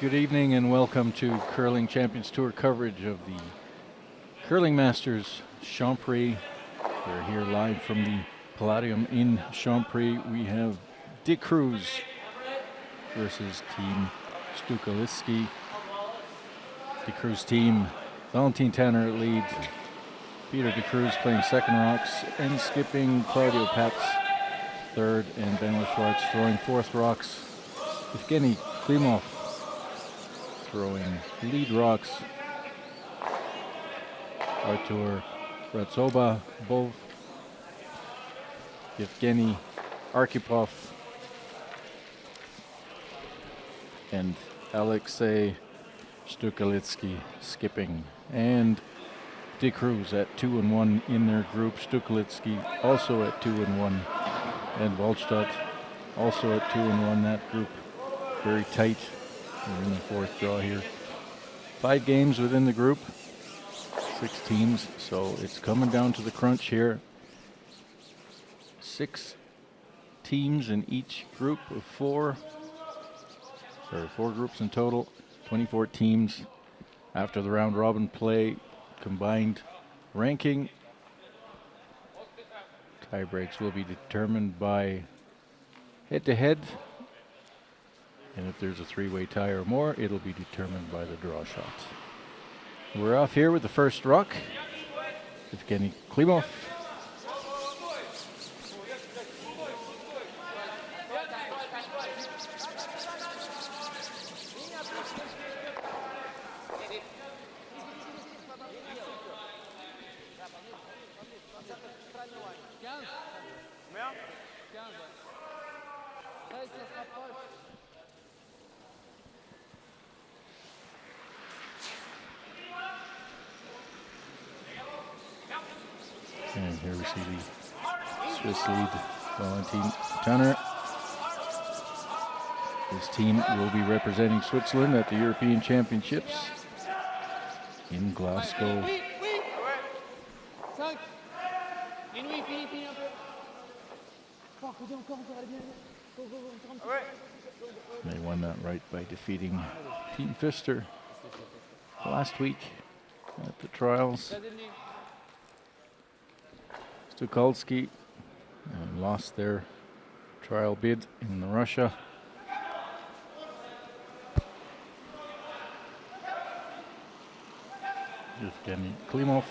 Good evening and welcome to Curling Champions Tour coverage of the Curling Masters Champéry. We're here live from the Palladium in Champéry. We have CRUZ versus Team STUKALSKIY. CRUZ team, Valentin Tanner at lead, Peter CRUZ playing second rocks and skipping, Claudio Pats third, and Benoit Schwartz throwing fourth rocks. Evgeny Klimov throwing lead rocks. Artur Ratsoba, both. Evgeny Arkhipov and Alexei STUKALSKIY skipping. And CRUZ at 2-1 in their group. STUKALSKIY also at 2-1. And Waldstadt also at 2-1. That group very tight. We're in the fourth draw here. 5 games within the group, 6 teams, so it's coming down to the crunch here. 6 teams in each group of 4. 4 groups in total, 24 teams. After the round robin play, combined ranking. Tie breaks will be determined by head-to-head. And if there's a 3-way tie or more, it'll be determined by the draw shots. We're off here with the first rock. Evgeny Klimov. And here we see the Swiss lead, Valentin Tanner. His team will be representing Switzerland at the European Championships in Glasgow. They won that right by defeating Team Pfister last week at the trials. STUKALSKIY lost their trial bid in Russia. Evgeny Klimov.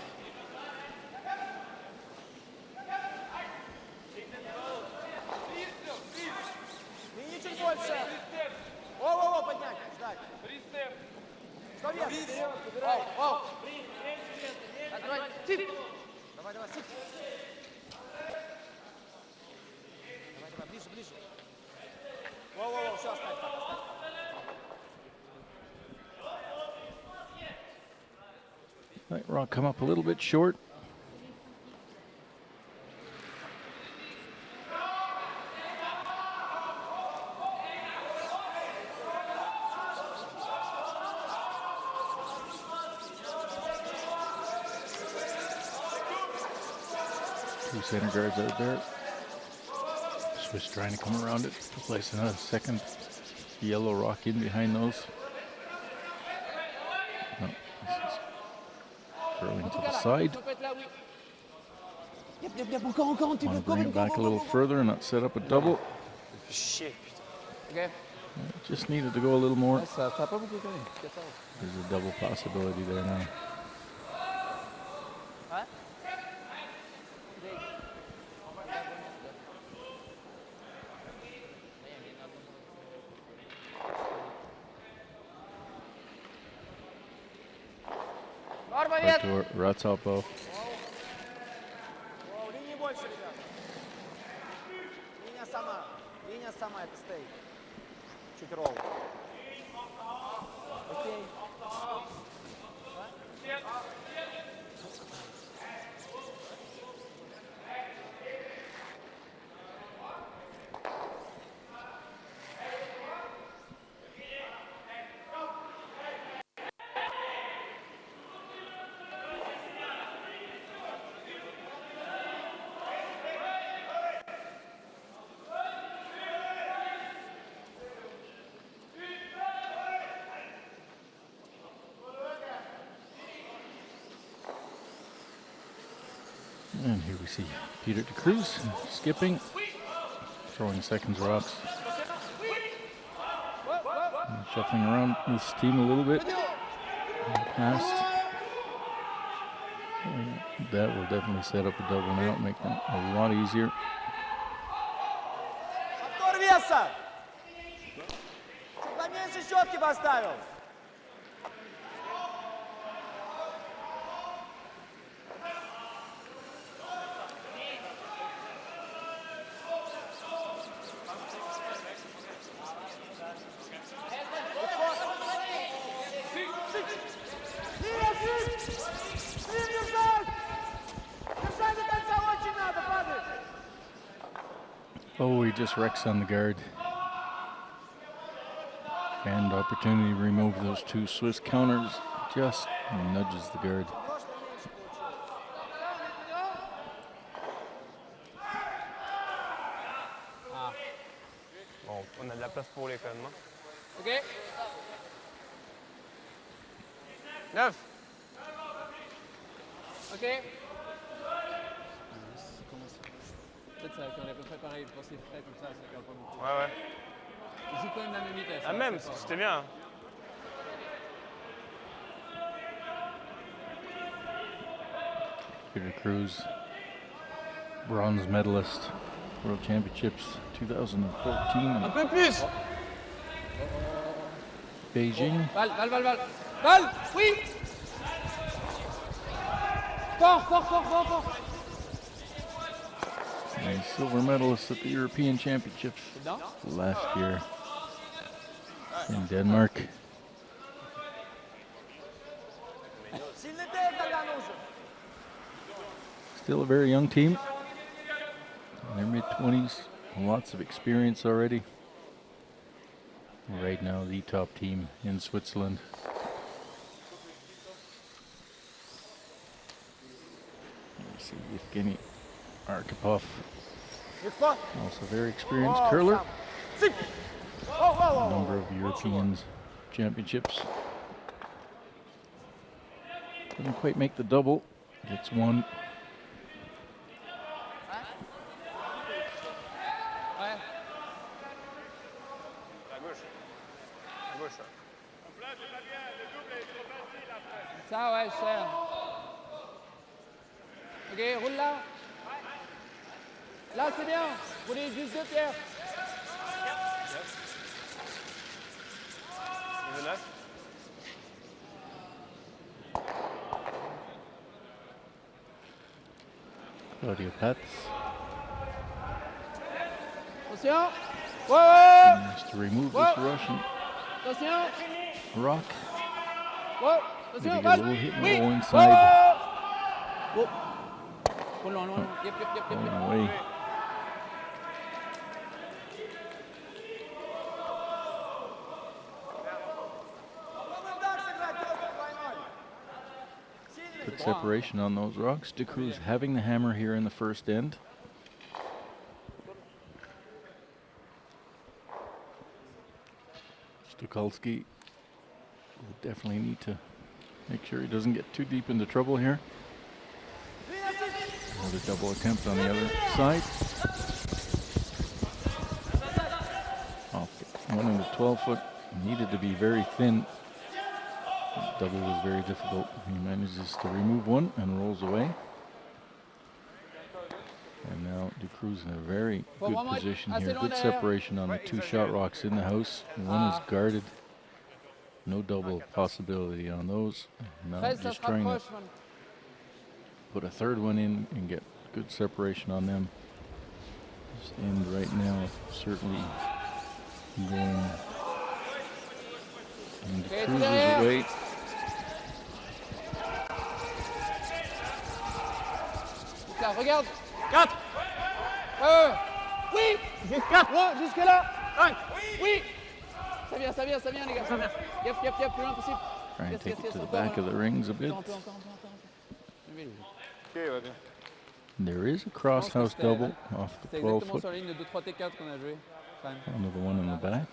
Light rock come up a little bit short. Two center guards out there. Swiss trying to come around it to place another second yellow rock in behind those. No, this is curling to the side. Want to bring it back a little further and not set up a double. Just needed to go a little more. There's a double possibility there now. Artur Ratsoba. And here we see Peter de CRUZ skipping, throwing seconds rocks. And shuffling around this team a little bit. Past. And that will definitely set up a double now, make them a lot easier. Oh, he just wrecks on the guard. And opportunity to remove those two Swiss counters. Just nudges the guard. Bon, on a de la place pour les quand même. Ok. 9. Ok. Peut-être ça, on est à peu près pareil. Quand c'est frais comme ça cale pas beaucoup. Ouais, ouais. Ils jouent quand même la même vitesse. Ah, même, c'était bien. Peter CRUZ, bronze medalist, World Championships 2014. Un peu plus. Beijing. Val, Val, Val, Val. Val, oui. Fort, fort, fort, fort, fort. And silver medalist at the European Championships last year in Denmark. Still a very young team. In their mid-20s, lots of experience already. Right now, the top team in Switzerland. Let's see Evgeny Arkhipov, also very experienced curler. A number of European championships. Doesn't quite make the double. Gets one. Ça, ouais, cher. Ok, roule là. Là, c'est bien. Roulez juste 2 pierres. Il veut 9. Claudio Pats. Attention. Ouais. Nice to remove this Russian Attention. rock. Ouais. Did he Attention. get a little hit in the low inside? Oh. Oh, loin, loin. Yep, yep, yep, yep. Going away. Good separation on those rocks. De CRUZ having the hammer here in the first end. Stukalskiy will definitely need to make sure he doesn't get too deep into trouble here. Another double attempt on the other side. Off one in the 12-foot. Needed to be very thin. Double was very difficult. He manages to remove one and rolls away. And now de CRUZ in a very good position here. Good separation on the two shot rocks in the house. One is guarded. No double possibility on those. Now just trying to put a third one in and get good separation on them. This end right now certainly going. And de CRUZ is away. Regarde. 4. Oui. 4. Jusque là. 5. Oui. Ça vient, les gars. Yep, yep, yep, plus loin possible. Try and take it to the back of the rings a bit. Ok, ouais, bien. There is a crosshouse double off the C'est exactement 12-foot. sur la ligne de 2-3 T4 qu'on a joué. Another one in the back.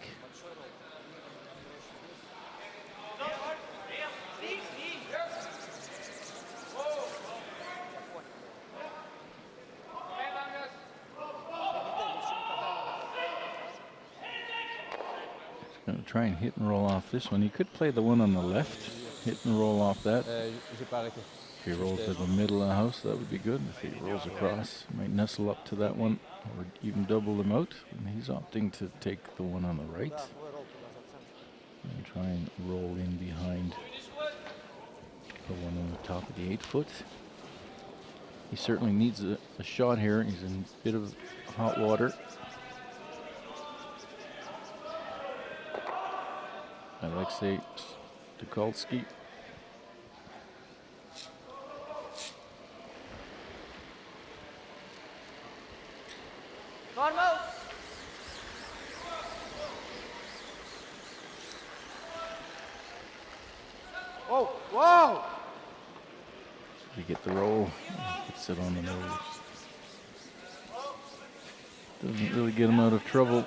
I'll try and hit and roll off this one. He could play the one on the left, hit and roll off that. J'ai pas arrêté. If he rolls to the middle of the house, that would be good. If he rolls across, he might nestle up to that one or even double them out. And he's opting to take the one on the right and try and roll in behind the one on the top of the 8-foot. He certainly needs a shot here. He's in a bit of hot water. Alexei Stukalskiy. Normal. Whoa, whoa! You get the roll, puts it on the nose. Doesn't really get him out of trouble.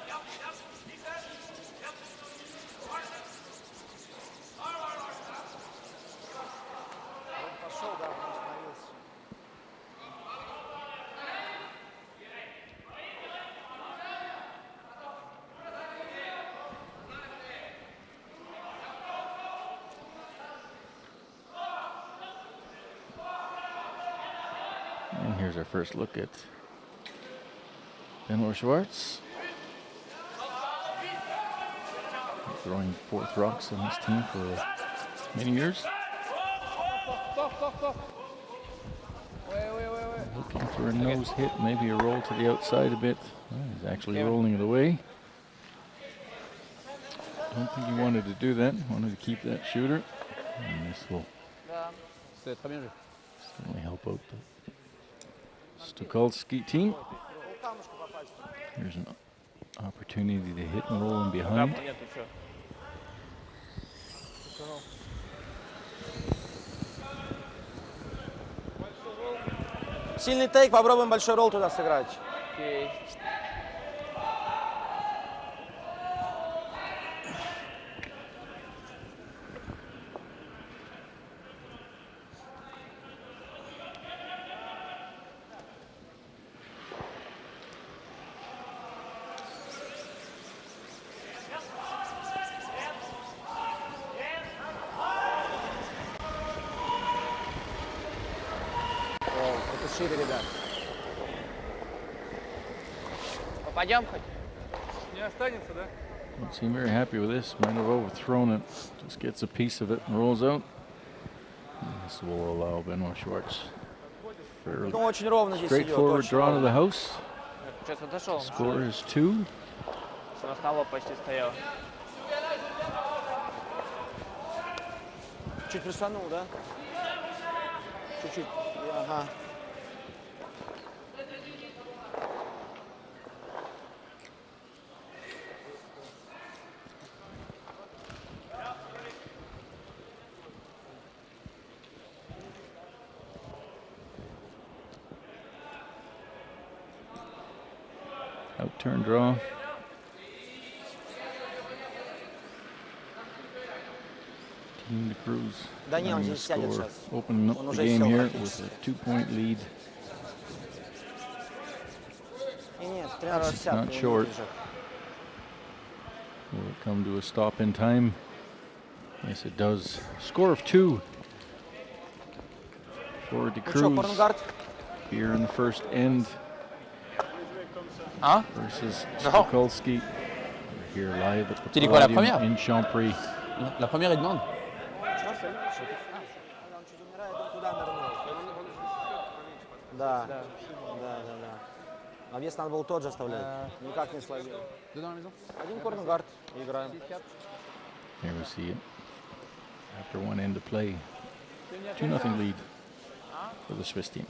And here's our first look at Benoit Schwartz. Throwing 4th rocks on his team for many years. Looking for a nose hit, maybe a roll to the outside a bit. Well, he's actually rolling it away. Don't think he wanted to do that. Wanted to keep that shooter. And this will certainly help out the Stukalskiy team. Here's an opportunity to hit and roll in behind. Сильный тейк, попробуем большой ролл туда сыграть. Okay. Это шире, ребят. Попадем хоть? Не останется, да? Don't seem very happy with this. Might have overthrown it. Just gets a piece of it and rolls out. And this will allow Benoit Schwartz fairly Ну, очень ровно здесь идет. straightforward Очень draw to ровно. the house. Сейчас отошел. Score is 2. На лоб почти стоял. Чуть присанул, да? Чуть-чуть. Ага. Out-turn draw. Team the CRUZ. Да не, он trying to здесь сядет score, сейчас. opening up Он the уже game сел here практически. with a 2-point lead. Нет, 13:60. Not не short. выдержит. Will it come to a stop in time? Yes, it does. Score of 2 for the Ну что, CRUZ Порнгард? here in the first end Hein? versus Non. Stukalskiy. We're here live at the Tu dis quoi, la Palladium première? in Champéry. La première, il demande. Когда он чуть умирает, он туда нырнул. Да. Да. А вес надо было тот же оставлять. Никак не словил. Deux dans la maison? Один корнгард. Играем. Here we see it. After one end of play, 2-0 lead for the Swiss team.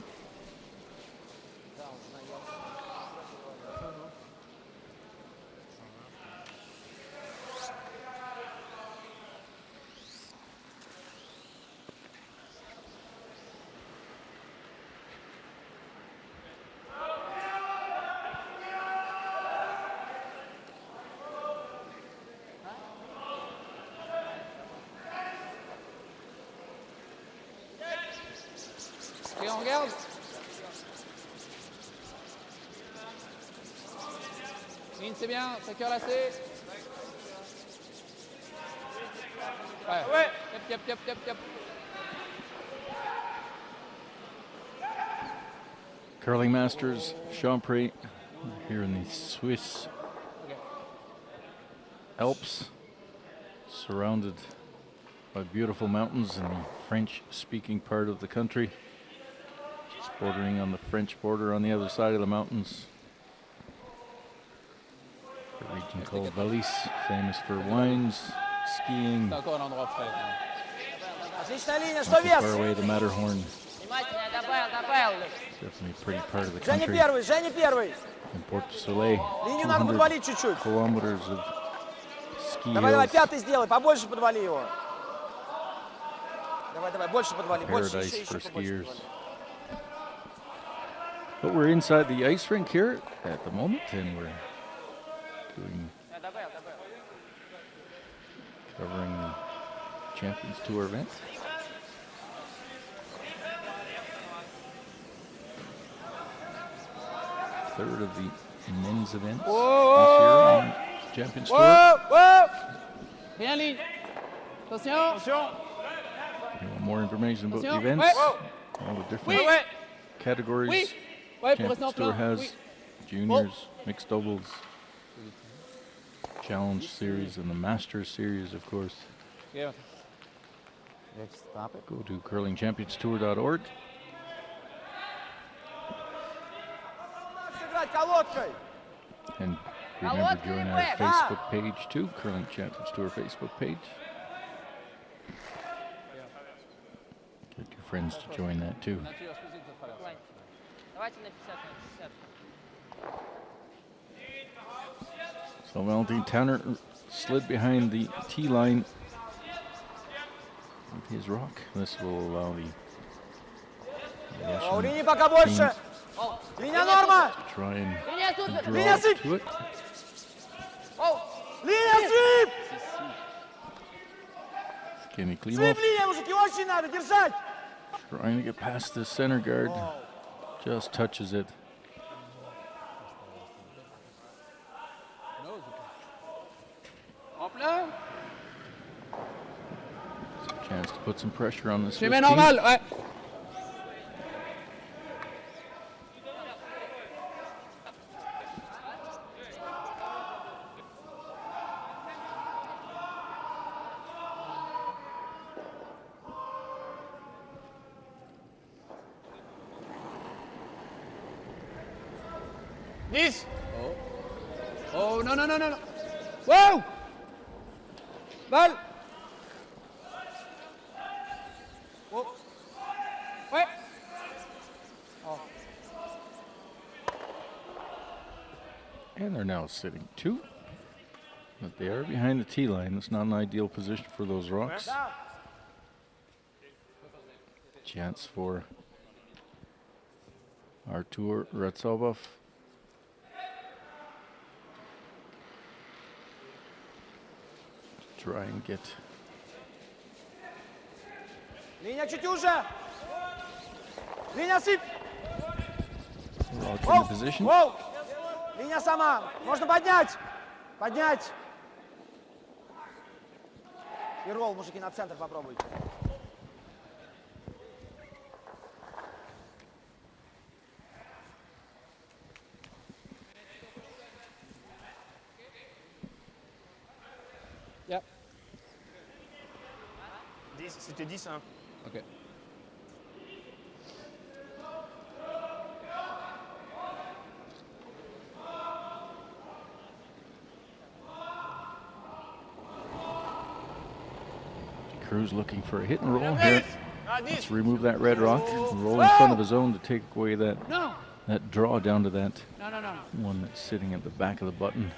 Et on regarde. Mine, c'est bien, 5 heures lacé. Ouais. Yep. Curling Masters, Champéry, here in the Swiss Okay. Alps, surrounded by beautiful mountains in the French-speaking part of the country, just bordering on the French border on the other side of the mountains. A region called Valais, famous for wines, skiing. C'est encore un endroit frais. Отличная линия, что Not too far вес? away, the Matterhorn, Внимательно, добавил. definitely a pretty part of the Женя country. первый, Женя первый. And Port du Soleil, Линию надо 200 подвалить чуть-чуть. kilometers of ski Давай, hills, пятый сделай, побольше подвали его. Давай, больше подвали, больше, paradise еще for побольше skiers. подвали. But we're inside the ice rink here at the moment, and we're doing Добавил. covering the Champions Tour event. Third of the men's events this year on Champions Tour. Rien ligne. Attention. If you want more information about the Attention. events, Ouais. all the different Ouais. categories Oui. Ouais, pour rester en Champions Tour plein. has, Oui. juniors, mixed doubles, Challenge Series, and the Masters Series, of course. Okay. Let's stop it. Go to curlingchampionstour.org. Сыграть колодкой. And remember, join our Facebook page too, Curling Champions Tour Facebook page. Get your friends to join that too. Nature, excusez, ça fera l'air. Давайте на 50. So Valentine Tanner slid behind the tee line with his rock. This will allow the О, Russian линии пока больше. Линия норма. to try and Линия супер. draw Линия сыпь. to it. Линия свип. Kenny Свип Klimov линия, мужики, очень надо держать. trying to get past the center guard. Just touches it. En plein. Chance to put some pressure on this. Chemin normal, ouais. Oh, non. Wow! Balle! Oh. Ouais! And they're now sitting two. But they are behind the tee line. It's not an ideal position for those rocks. Chance for Artur Ratsovov. Try and get Линия чуть уже. Линия сыпь. rock in the position. Воу. Линия сама. Можно поднять. Поднять. И ролл, мужики, на центр попробуйте. Yep. 10, c'était 10, hein. Ok. CRUZ looking for a hit and roll here. Let's remove that red rock. Roll in front of his own to take away that Non! draw down to that Non. one that's sitting at the back of the button.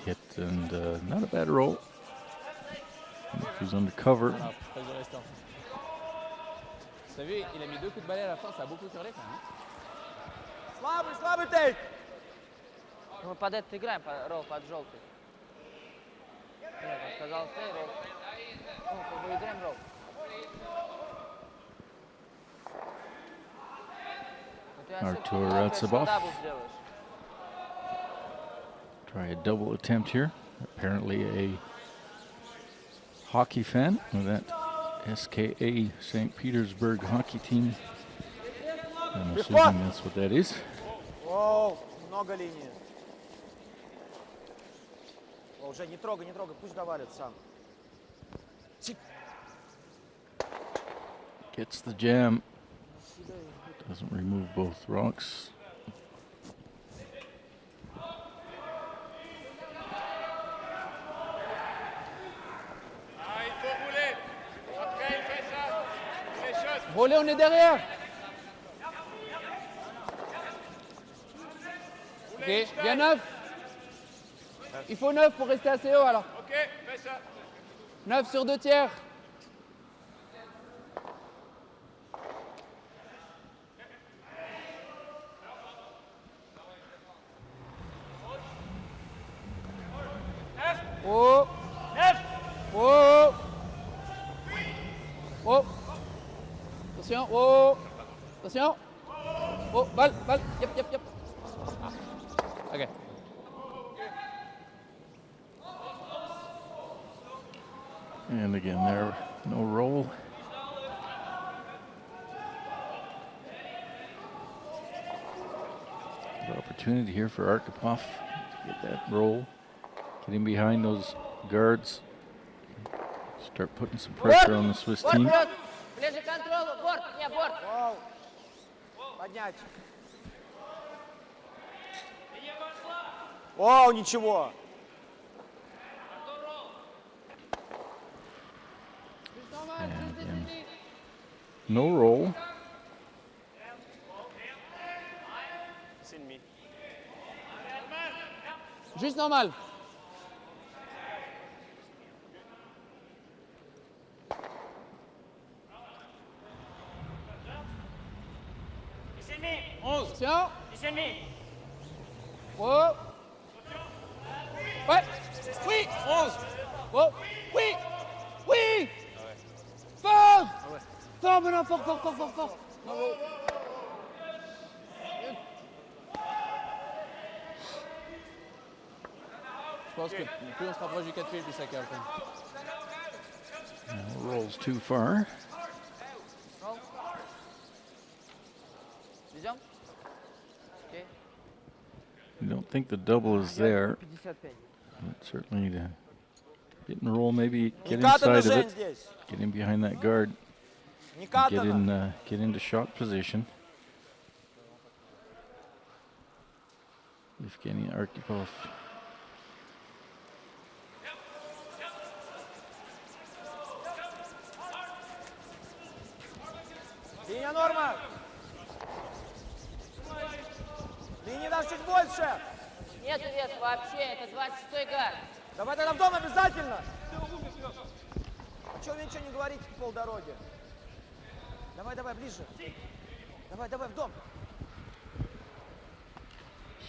Hit and not a bad roll. He's under cover. Alors, pas du restant. Vous savez, il a mis 2 coups de balai à la fin, ça a beaucoup curlé quand même. Слабый тейк. Мы под это играем, ролл под желтый. Нет, он сказал ты, ролл. Ну, мы играем ролл. Artur Ratsovov. Дабл сделаешь. Try a double attempt here. Apparently a hockey fan of that SKA St. Petersburg hockey team. I'm assuming that's what that is. Оу, много линии. О, уже не трогай, пусть довалит сам. Gets the jam. Doesn't remove both rocks. Volley, on est derrière. Ok, bien 9. Il faut 9 pour rester assez haut alors. Ok, fais ça. 9 sur 2 tiers. Oh. Oh. Oh. Attention. Oh. Attention. Oh, balle. Yep. Ok. And again there, no roll. Good opportunity here for Arkhipov to get that roll. Get in behind those guards. Start putting some pressure on the Swiss Борт team. вперед! Ближе к контролу! Борт! Не, борт! Оу. Поднять. Оу, ничего. And again, no roll. Juste normal. Attention. Oh. Ouais. Oui. 11. Oh. Oui. Oui. Fort. Fort, maintenant, fort. Bravo. Je pense que plus on se rapproche du 4 fils, plus ça calme. No rolls too far. Roll. Deuxième. Ok. You don't think the double is there. 55. But certainly to get in the roll, maybe get Никатано, inside of Жень, it. здесь. Get in behind that guard. Никатано. Get into shot position. Evgeny Arkhipov. Линия норма. Линии даже чуть больше. Нету вес вообще, это 26-й гард. Давай тогда в дом обязательно. А чего вы ничего не говорите по полдороги? Давай, ближе. Давай, в дом.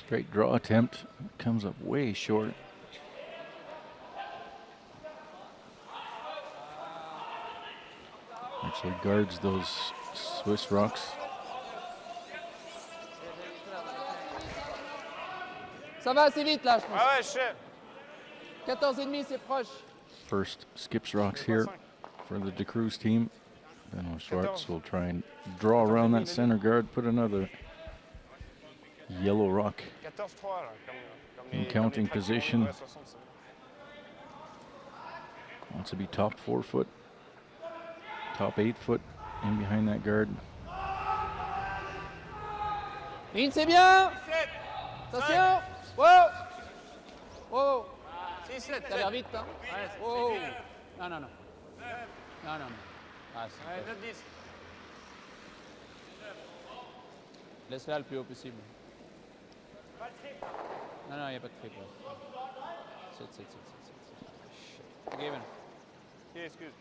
Straight draw attempt comes up way short. Actually guards those Swiss rocks. Ça va assez vite là, je pense. Ah ouais, chef. 14,5, c'est proche. First skips rocks here for the CRUZ team. Benoit Schwartz will try and draw around that center guard, put another yellow rock 14-3 là. in counting position. Wants to be top 4 foot, top 8 foot in behind that guard. Ligne, c'est bien. Attention. Wow. Oh. 6, 7, Ça a l'air vite, hein. Oh. Non. Non. Ah, Ouais, 9, 10. laisse-la le plus haut possible. Non, il n'y a pas de triple. 7. Forgiven. Ok, excuse.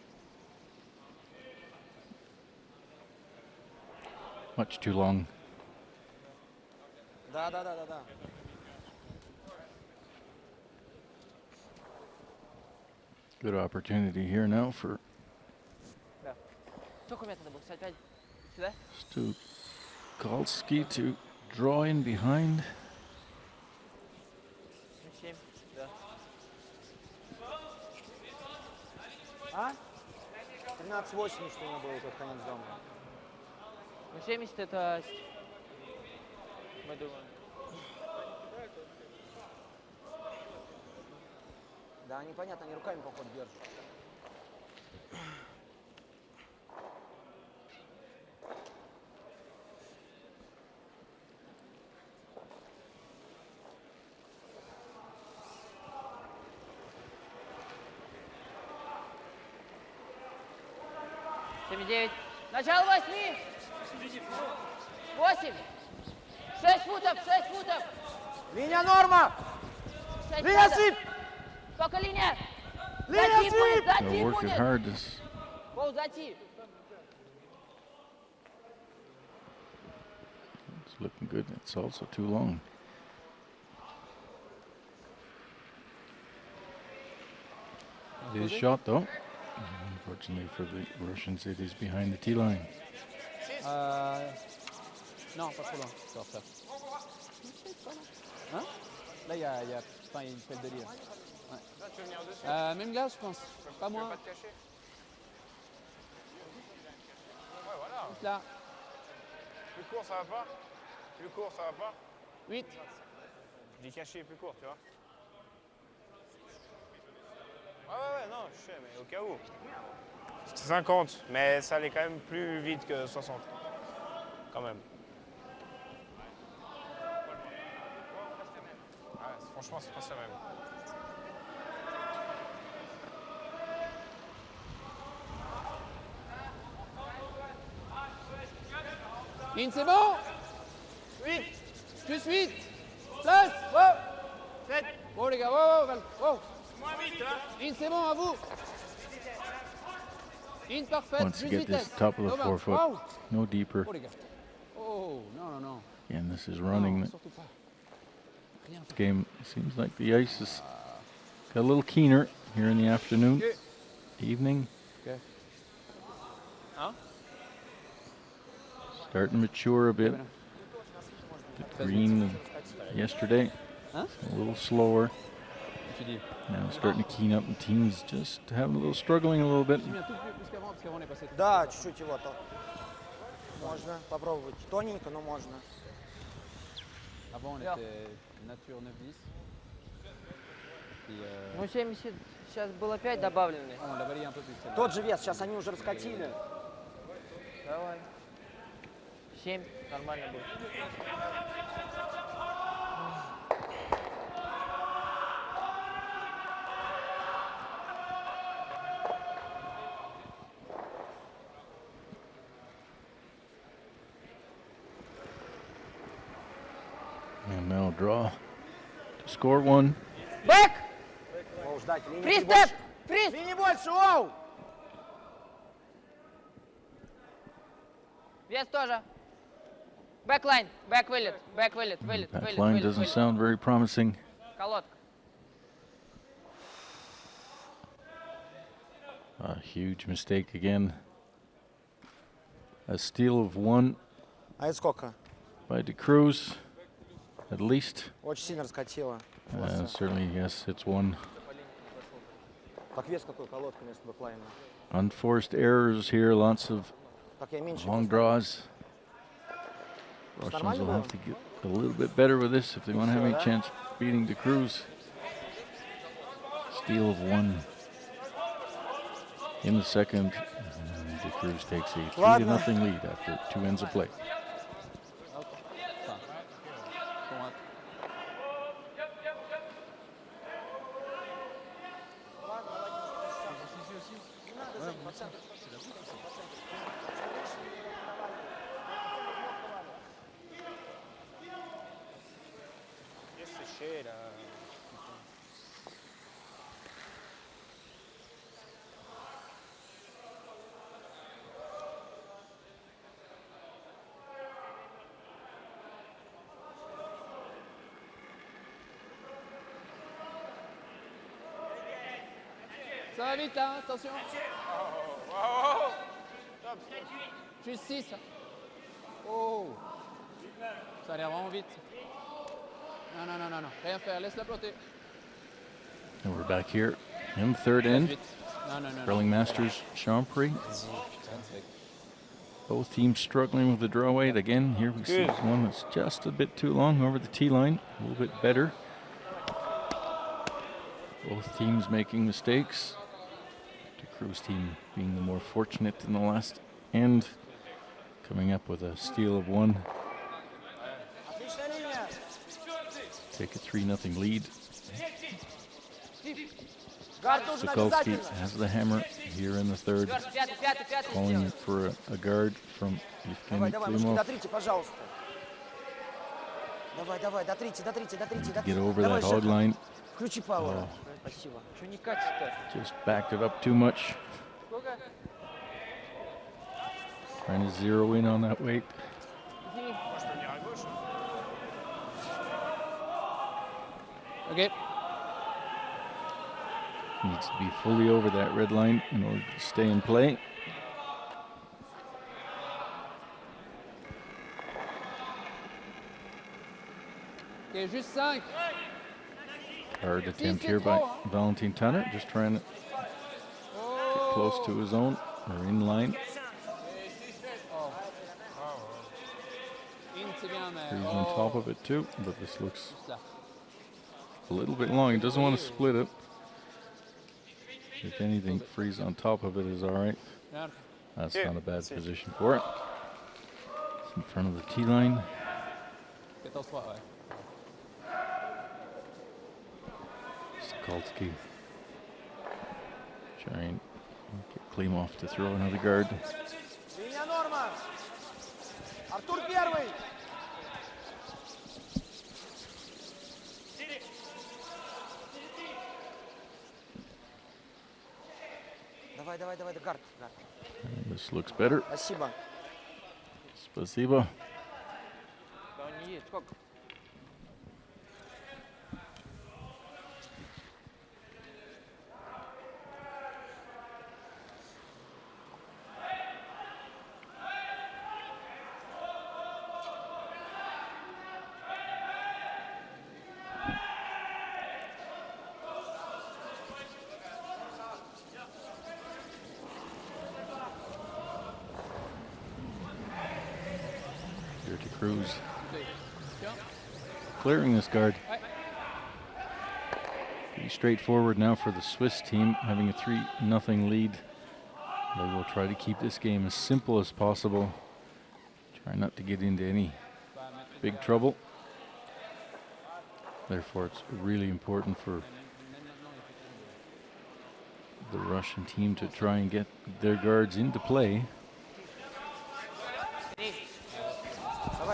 Much too long. Да. Good opportunity here now for Сколько метров надо было? 65? Сюда? Stukalski to draw in behind. 7. А? 13.80 у него был этот конец дома. Ну, 70 это... Мы думаем. Да, непонятно, они руками, походу, держат. Начало 8. 8. 6 футов, 6 футов. Линия норма! 6 Линия футов. сип! Сколько линия? Линия Зати будет, сип! зати They're working будет. hard. This Гол зати. it's looking good. It's also too long. It is shot though. Unfortunately for the Russians, it is behind the T line. Non, pas trop loin. Ça va refaire. Hein? Là, il y a... Enfin, il fait le délire. Ouais. Là, tu veux venir dessus? Même glace, je pense. Pas Tu veux moi. pas te cacher? Ouais, voilà. Juste là. Plus court, ça va pas? Plus court, ça va pas? 8. Je dis caché plus court, tu vois. Ouais, non, je sais, mais au cas où. C'était 50, mais ça allait quand même plus vite que 60. Quand même. Ouais, franchement, c'est pas ça même. In, c'est bon? 8. Plus 8. Place. Wow. 7. Bon, les gars. Wow. Moins vite, hein? In, c'est bon, à vous. In, parfait. Wants to Plus get this vitesse. top of the Thomas. forefoot. Wow. No deeper. Oh, les gars. Oh, non. Again, this is running. Non, The surtout pas. Rien faire. game seems like the ice is got a little keener here in the afternoon, Okay. evening. Okay. Starting to mature a bit. Voilà. The green of yesterday. Huh? A little slower. Tu dis. Now starting to keen up, and teams just having a little struggling a little bit. J'ai mis un tout petit peu plus qu'avant, parce qu'avant on est passé. Да, чуть-чуть его то. Можно попробовать. Тоненько, но можно. Avant on était nature 9-10. Et Ну, 70 сейчас было 5 добавленных. on l'a balayé un peu plus. celle-là. Тот же вес, сейчас они уже раскатили. Давай. 7. Нормально будет. And now draw to score one. Бэк! Оу, ждать. Линия Фри чуть степ! больше. Фри! Линия больше, оу! Вес тоже. Бэклайн. Бэк вылет. Бэк вылет. Вылет. Back Вылет. line Вылет. doesn't Вылет. sound very promising. Колодка. A huge mistake again. A steal of one А это сколько? by the CRUZ, at least. Очень сильно раскатило. Certainly, yes, it's one. Так вес какой колодка вместо бэклайна. Unforced errors here, lots of Так я меньше. long поставлю. draws. Russians will have to get a little bit better with this if they want to have any chance beating the CRUZ. Steal of one in the second. And the CRUZ takes a 3-0 lead after 2 ends of play. Yes, c'est cher, là. Ça va vite là, attention. Oh. Top. Juste 6. Oh. Ça a l'air vraiment vite. Non. Rien faire, laisse-la plotter. And we're back here in the third end. Vite. Non. Curling Masters Champéry. Both teams struggling with the draw weight. Again, here we see Good. one that's just a bit too long over the tee line. A little bit better. Both teams making mistakes. The CRUZ team being the more fortunate in the last end, coming up with a steal of one. Отличная линия. Take a 3-0 lead. Гард нужен Stukalsky обязательно. has the hammer here in the third, Пятый calling сделай. for a guard from Давай, Evgeny давай, мужики, Klimov. дотрите, пожалуйста. Давай, давай, дотрите. Get over Давай, that hog Жека, line. включи пауэра. Oh, Спасибо. Что не катит-то? just backed it up too much. Сколько? Trying to zero in on that weight. Иди. Может поменять больше? Ok. Needs to be fully over that red line in order to stay in play. Ok, juste 5. Hard attempt here by Valentin Tanner, just trying to get close to his own or in line. In, c'est bien, mais. He's on top of it too, but this looks Juste là. a little bit long. He doesn't want to split it. If anything, freeze on top of it is all right. Regarde. That's Yeah, not a bad see. position for it. It's in front of the tee line. 14-3, ouais. Stukalsky trying to get Klimov to throw another guard. Линия норма. Артур первый. Давай, гард. And this looks better. Спасибо. Спасибо. Да он не едет. Сколько? Here to CRUZ. Tiens. Clearing this guard. Ouais. Pretty straightforward now for the Swiss team, having a 3-0 lead. They will try to keep this game as simple as possible. Try not to get into any big trouble. Therefore, it's really important for the Russian team to try and get their guards into play.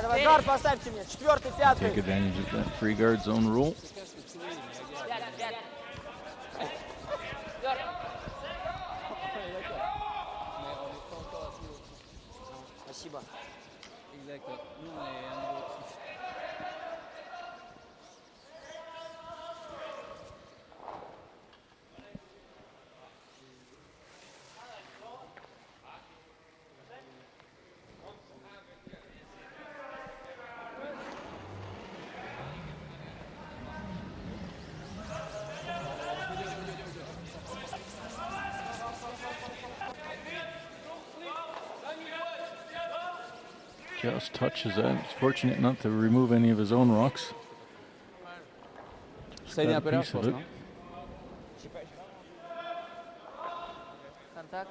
Давай, гард поставьте мне. Четвертый, пятый. Take advantage of that free guard zone rule. Пять, пять. Дёрг. Mais on n'est pas encore assez haut. Спасибо. Exact. Nous, on est un niveau au-dessus. Just touches that. He's fortunate not to remove any of his own rocks. Ça a aidé un peu Got a là, piece je of pense, it. non? Контакт.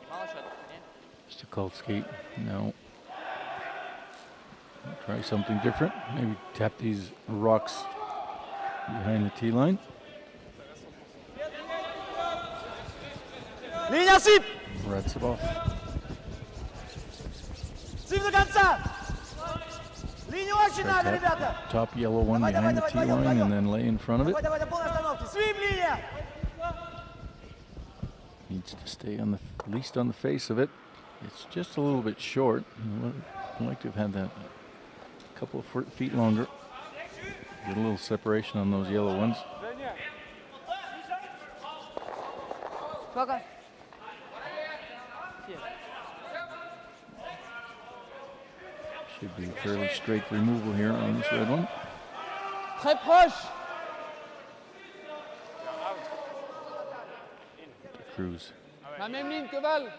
Мало шотов, не? Stukalsky, no. Try something different. Maybe tap these rocks behind the tee line. Линия сыпь. Ratsibov. Сыпь до конца. Линию очень Try надо, tap ребята. top yellow one Давай, behind the давай, tee вдвоем, line вдвоем. and then lay in front of it. Давай, до полной остановки. Свип, линия. Needs to stay on the at least on the face of it. It's just a little bit short. I'd like to have had that a couple of feet longer. Get a little separation on those yellow ones. Сколько? Should be a fairly straight removal here on this red one. Très proche. CRUZ. La même ligne que Val.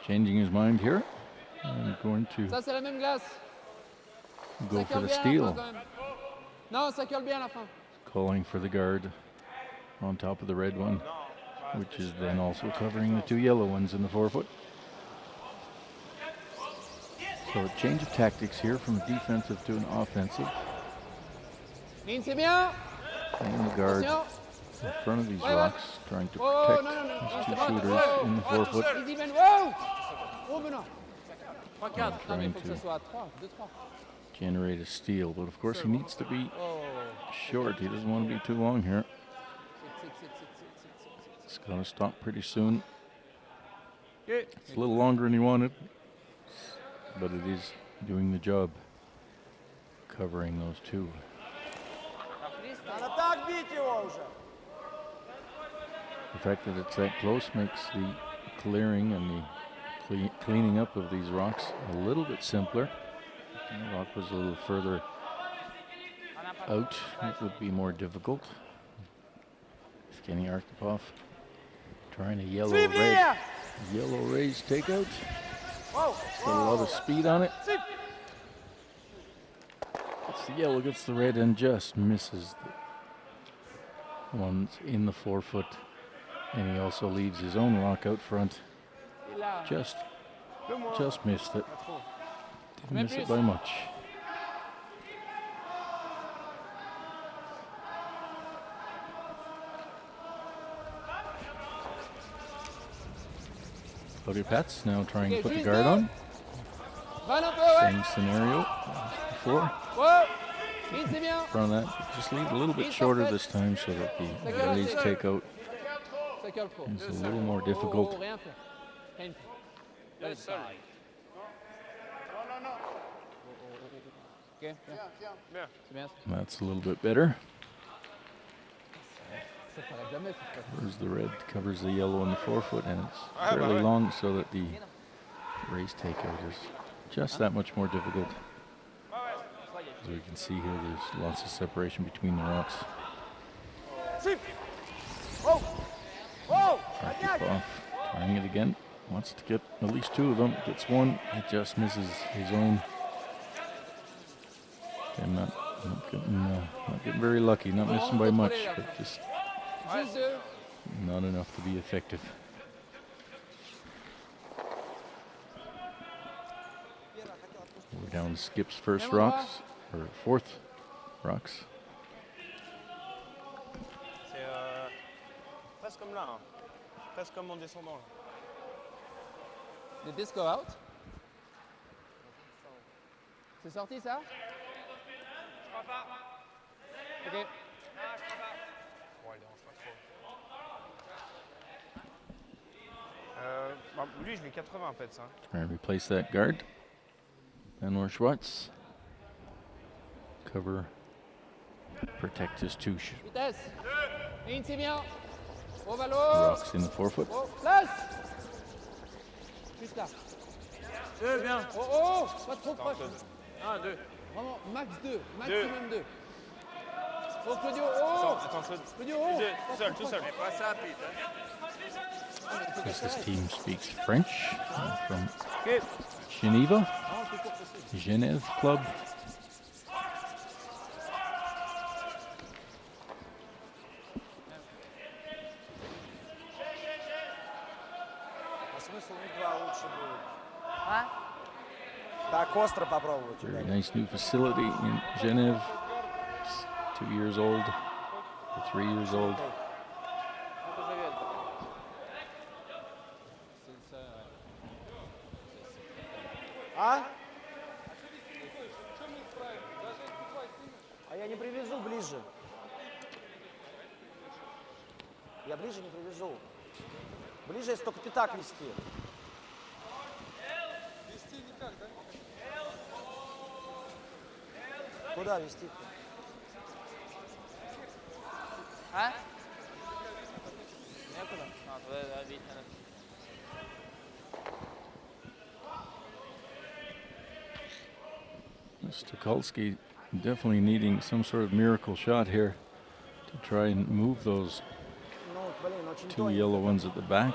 Changing his mind here and going to Ça, c'est la même glace. go Ça for curle the bien à la fin, steal. quand même. Non, ça curle bien à la fin. Calling for the guard on top of the red one, which is then also covering the 2 yellow ones in the forefoot. So a change of tactics here from a defensive to an offensive. Ligne, c'est bien. Playing the guard Attention. in front of these Ouais, ouais. rocks, trying to Oh, protect non, non, non. these 2 c'est bon. shooters Oh, in the forefoot. Easy, Ben. Wow. Oh, Benoît. 3-4. Non, mais trying il faut que to- ça soit à 3. 2-3. Generate a steal, but of course he needs to be Oh. short. He doesn't want to be too long here. It's going to stop pretty soon. It's a little longer than he wanted, but it is doing the job, covering those 2. Надо так бить его уже. The fact that it's that close makes the clearing and the cleaning up of these rocks a little bit simpler. If the rock was a little further out, it would be more difficult. Evgeny Arkhipov trying a yellow raise takeout. Whoa. It's got a lot of speed on it. It's the yellow, gets the red, and just misses the ones in the forefoot. And he also leaves his own rock out front. Just missed it. Didn't miss it by much. Claudia Pats now trying to put the guard on. Val un peu, ouais. Same scenario as before. Wow. Ligne, c'est bien. Front of that, just leave a little bit shorter this time so that the release takeout Ça curle trop. is a little more difficult. Oh, rien fait. Rien fait. Là, c'est pareil. Ok, bien. C'est bien. That's a little bit better. Ça s'arrête jamais, cette fois. Whereas the red covers the yellow in the forefoot, and it's fairly long so that the race takeout is just that much more difficult. As we can see here, there's lots of separation between the rocks. Whoa. Whoa. Arkhipov trying it again. Wants to get at least 2 of them. Gets 1. He just misses his own. And not getting very lucky. Not missing by much, but just Juste deux. not enough to be effective. We're down to Skip's first rocks, or 4th rocks. C'est presque comme là. Hein. Presque comme en descendant. Là. Le disco out. C'est sorti ça? Ok. Bon, il dérange pas trop. Lui, je vais 80 pets. Hein. Trying to replace that guard. Benoit Schwartz. Cover. Protect his touche. Vitesse. Ligne, c'est bien. Au valo. Rocks in the forefoot. Oh, place. Juste là. Deux, bien. Oh, oh, pas trop proche. 1, 2. Vraiment, max 2. Maximum 2. Oh, Claudio, oh. Attends, Claude. Claudio, oh. Tout seul, tout seul. Pas ça, Pete. Because this team speaks French from Ok. Geneva, Genève Club. А смысл не 2 лучше будет. А? Так остро попробовать. Very nice new facility in Genève. It's 2 years old, or 3 years old. Это живет. А? А я не привезу ближе. Я ближе не привезу. Ближе, если только пятак вести. Вести никак, да? Куда вести-то? А? Некуда? А, тогда видно. Stukalski definitely needing some sort of miracle shot here to try and move those Ну, Блин, очень 2 тоненько. yellow ones at the back.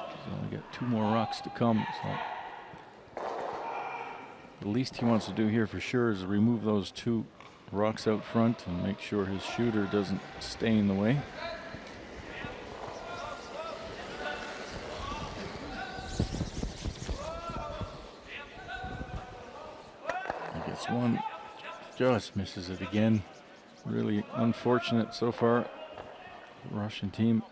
He's only got 2 more rocks to come. So the least he wants to do here for sure is remove those 2 rocks out front and make sure his shooter doesn't stay in the way. He gets one, just misses it again. Really unfortunate so far, the Russian team.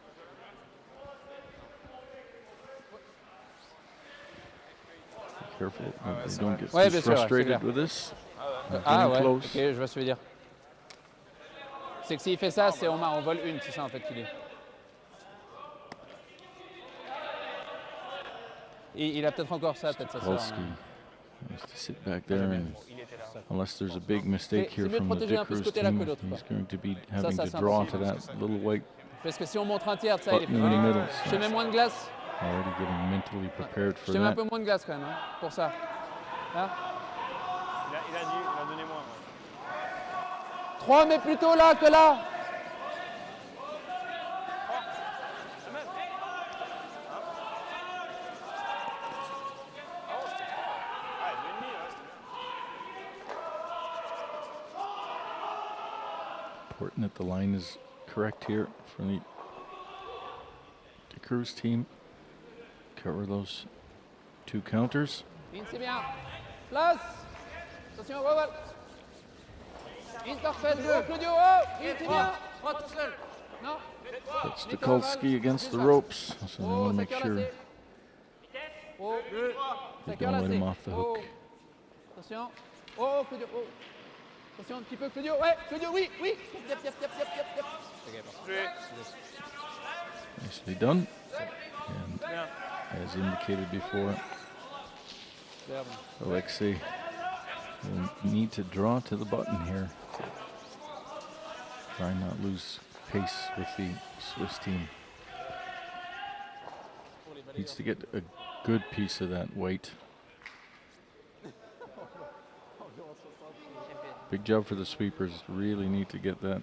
Be careful that they don't get Ouais, too bien sûr, ouais, c'est frustrated clair. with this. They're Ah getting ouais, close. ok, je vois ce que tu veux dire. C'est que s'il fait ça, c'est on vole une, c'est ça en fait qu'il dit. Il a peut-être encore ça, peut-être sa sœur. Stukalski has to sit back there, and Il était là. unless there's a big mistake C'est here mieux de from the protéger un peu ce CRUZ côté-là que team, l'autre, he's quoi. going to be having Ça, to c'est draw important. to that little white Parce que si on montre un tiers de ça, il est button in the fini. middle. Je So te mets moins de glace. already getting mentally prepared Je for te mets un that. peu moins de glace quand même, hein, pour ça. Là. Il a donné moins. 3, mais plutôt là que là. Ah, 2,5, ouais, c'était bien. Important that the line is correct here for the CRUZ team. Cover those 2 counters. In, c'est bien. Place. Attention, revoile. In, parfait. Oh, Claudio, oh. In, c'est bien. Oh, tout seul. Non. But Stukalski against the ropes, so they Oh, want to ça make cœur sure lacé. Oh, they ça cœur don't let lacé. him off the Oh. hook. Attention. Oh, Claudio, oh. Attention, un petit peu, Claudio. Ouais, Claudio, oui, oui. Yep. Nicely done. And as indicated before, Alexei will need to draw to the button here. Try and not lose pace with the Swiss team. Needs to get a good piece of that weight. Big job for the sweepers. Really need to get that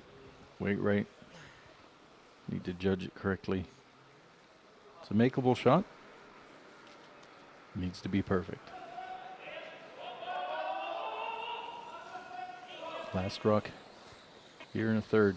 weight right. Need to judge it correctly. It's a makeable shot. Needs to be perfect. Last rock here in a third.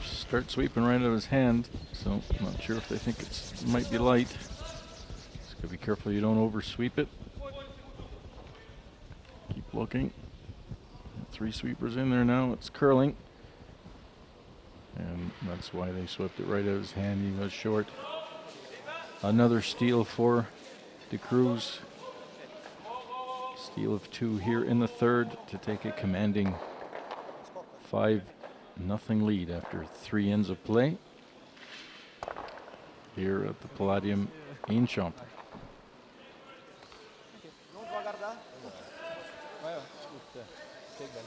Start sweeping right out of his hand, so I'm not sure if they think it might be light. Just gotta be careful you don't oversweep it. Keep looking. 3 sweepers in there now. It's curling, and that's why they swept it right out of his hand. He was short. Another steal for the CRUZ. Steal of 2 here in the third to take a commanding 5-0 lead after 3 ends of play here at the Palladium in Champéry. Non, tu vas guardar. Ouais, écoute, c'est belle.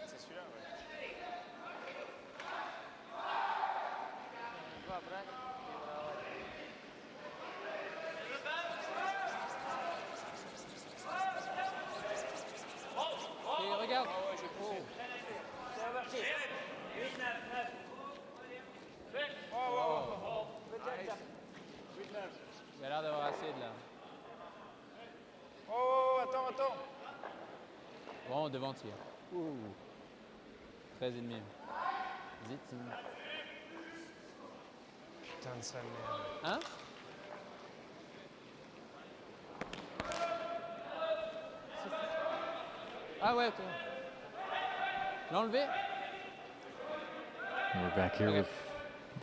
C'est celui-là, ouais. Et regarde. Il a l'air d'avoir assez de là. Oh, attends. Bon, devant tir. 13,5. Zit. Putain de sa merde. Hein? Ah ouais, toi. L'as enlevé? We're back here with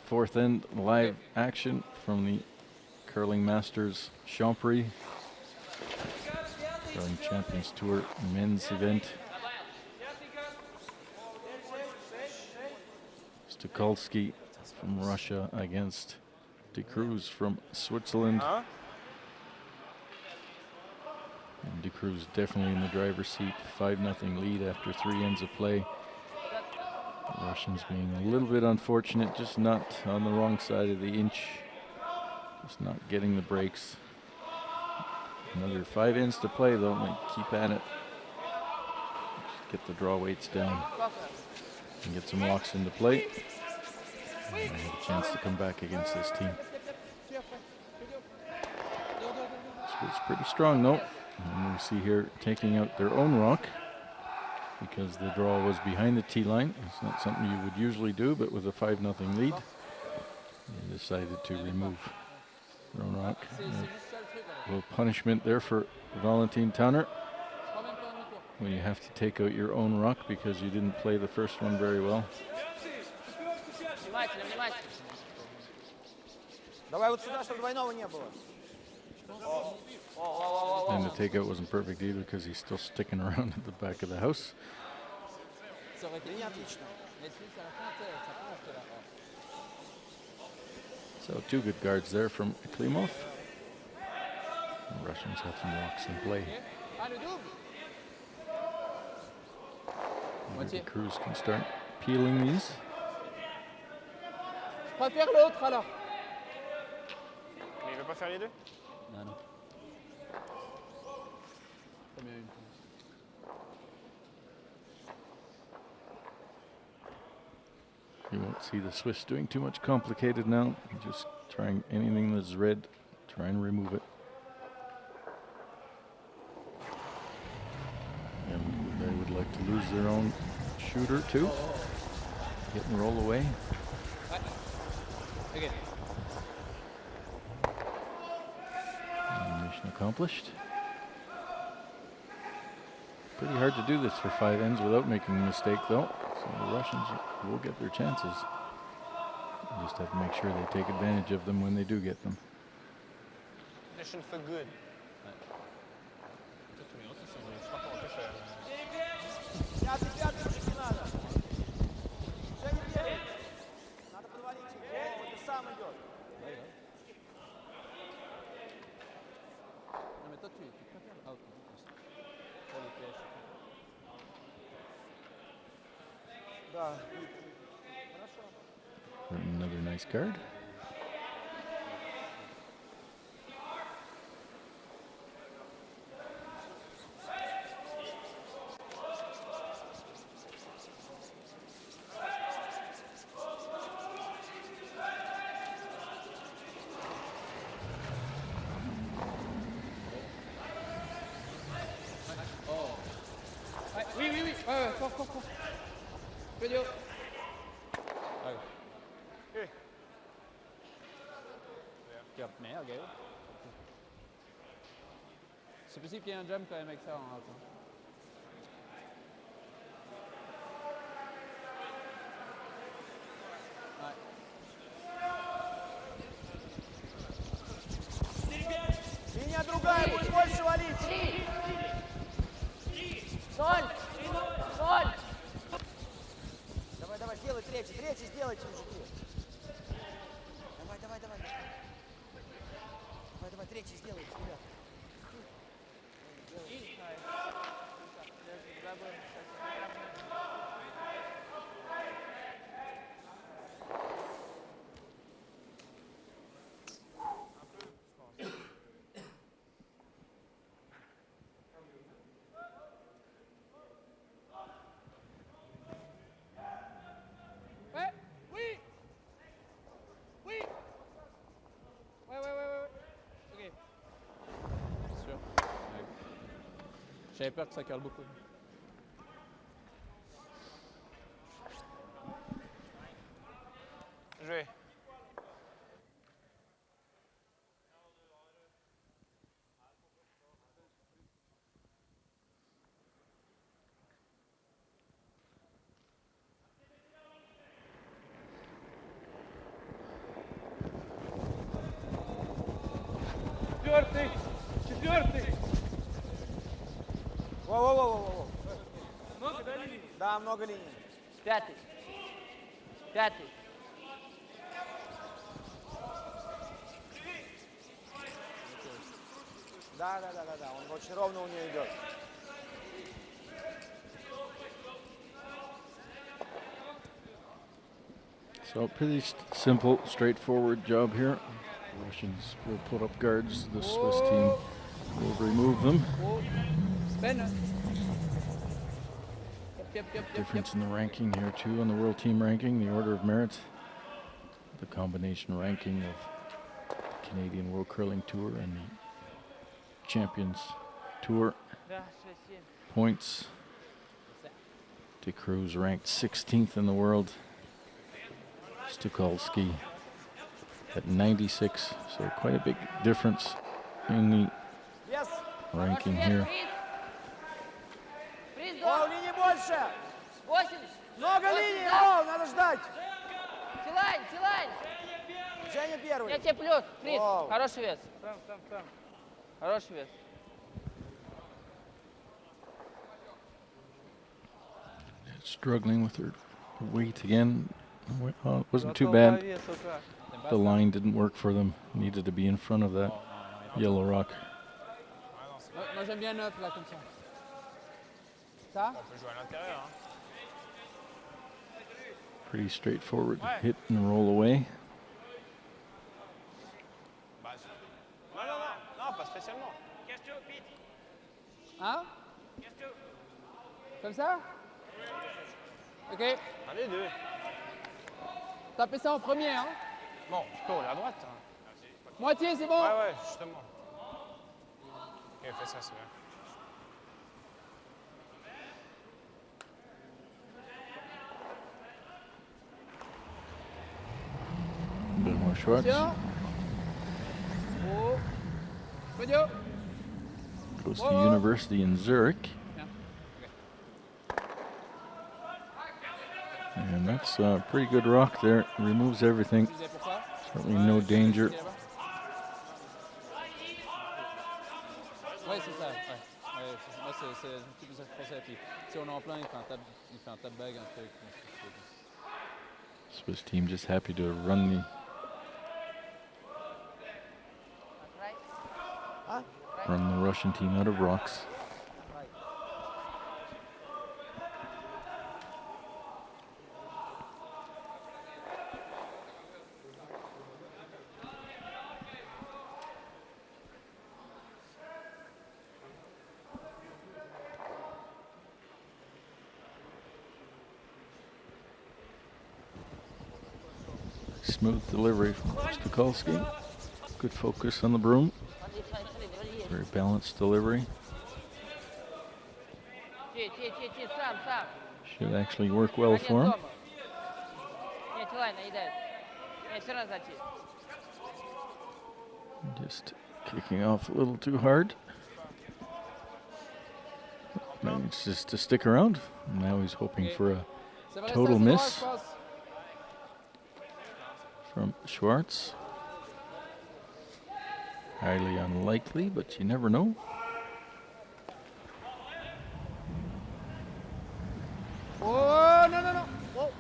4th end live action from the Curling Masters Champéry Curling Champions Tour men's event. Stukalskiy from Russia against CRUZ from Switzerland. Hein? And CRUZ definitely in the driver's seat. 5-0 lead after 3 ends of play. The Russians being a little bit unfortunate, just not on the wrong side of the inch. Just not getting the breaks. Another 5 ends to play though. Might keep at it. Just get the draw weights down and get some walks into play. And have a chance to come back against this team. This was pretty strong though. And we see here taking out their own rock because the draw was behind the tee line. It's not something you would usually do, but with a 5-0 lead, they decided to remove their own rock. A little punishment there for Valentin Tanner when you have to take out your own rock because you didn't play the first one very well. Давай вот сюда, чтобы двойного не было. And the takeout wasn't perfect either because he's still sticking around at the back of the house. Линия отлично. So 2 good guards there from Klimov. The Russians have some walks in play. Maybe the CRUZ can start peeling these. Je préfère l'autre alors. Mais il veut pas faire les deux? Non, non. You won't see the Swiss doing too much complicated now. Just trying anything that's red, try and remove it. And they would like to lose their own shooter too. Get and roll away. Okay. And mission accomplished. Pretty hard to do this for 5 ends without making a mistake though. So the Russians will get their chances. You just have to make sure they take advantage of them when they do get them. Mission for good. Пятый уже не надо. Уже не бегай. Надо провалить его. О, это сам идет. Non mais toi tu préfères. Ah ok. Pour les pièges. Да. Another nice card. Ouais, oui, oui, oui. Ouais, fort, fort, fort. Fais du haut. C'est possible qu'il y ait un jump quand même avec ça en haut. Линия другая, будет больше валить. Соль! Соль! Давай, давай, сделай третий сделайте, мужики. Давай, давай, давай. Давай, давай, третий сделайте, ребят. Ouais, oui. Oui. Ouais. Ok. Sûr. Ouais. J'avais peur que ça curle beaucoup. Jouer. Четвертый. Во-во-во-во-во. Да, много линий. Пятый. Пятый. Да, он очень ровно у нее идет. So pretty simple, straightforward job here. The Russians will put up guards. The Swiss team will remove them. Sven. Yep. Difference in the ranking here too on the world team ranking, the order of merit. The combination ranking of the Canadian World Curling Tour and the Champions Tour Да, 6-7. points. The CRUZ ranked 16th in the world. Stukalskiy at 96, so quite a big difference in the Yes. ranking here. Приз, О, да. линий больше. 8. Много линий. О, надо ждать. Тилань. Женя первый. Я тебе плюс. Приз. Вау. Хороший вес. Хороший вес. Struggling with her weight again. Well, it wasn't too bad. The line didn't work for them. Needed to be in front of that yellow rock. Moi j'aime bien 9 là comme ça. Ça? On peut jouer à l'intérieur. Hein. Pretty straightforward hit and roll away. Bah, non, pas spécialement. Hein? Comme ça? Ok. Allez, deux. Tapez ça en premier, hein? Bon, tu peux rouler à droite. Hein. Moitié, c'est bon? Ouais, justement. Ok, fais ça, c'est bien. A bit more Schwartz. Attention. Oh. Claudio. Goes to university in Zurich. And that's a pretty good rock there. Removes everything. Vous avez pour ça? Certainly no danger. Ouais, c'est ça. Ouais. Moi, c'est un petit peu ça que je pensais. Puis, si on est en plein, il fait un tap bag, un truc. Swiss team just happy to run the Russian team out of rocks. Smooth delivery from Stukalskiy. Good focus on the broom. Very balanced delivery. Сам. Should actually work well for him. Нет, Тилань наедает. Нет, все равно зайти. Just kicking off a little too hard. Managed just to stick around. Now he's hoping for a total miss from Schwartz. Highly unlikely, but you never know. Oh, non. Oh.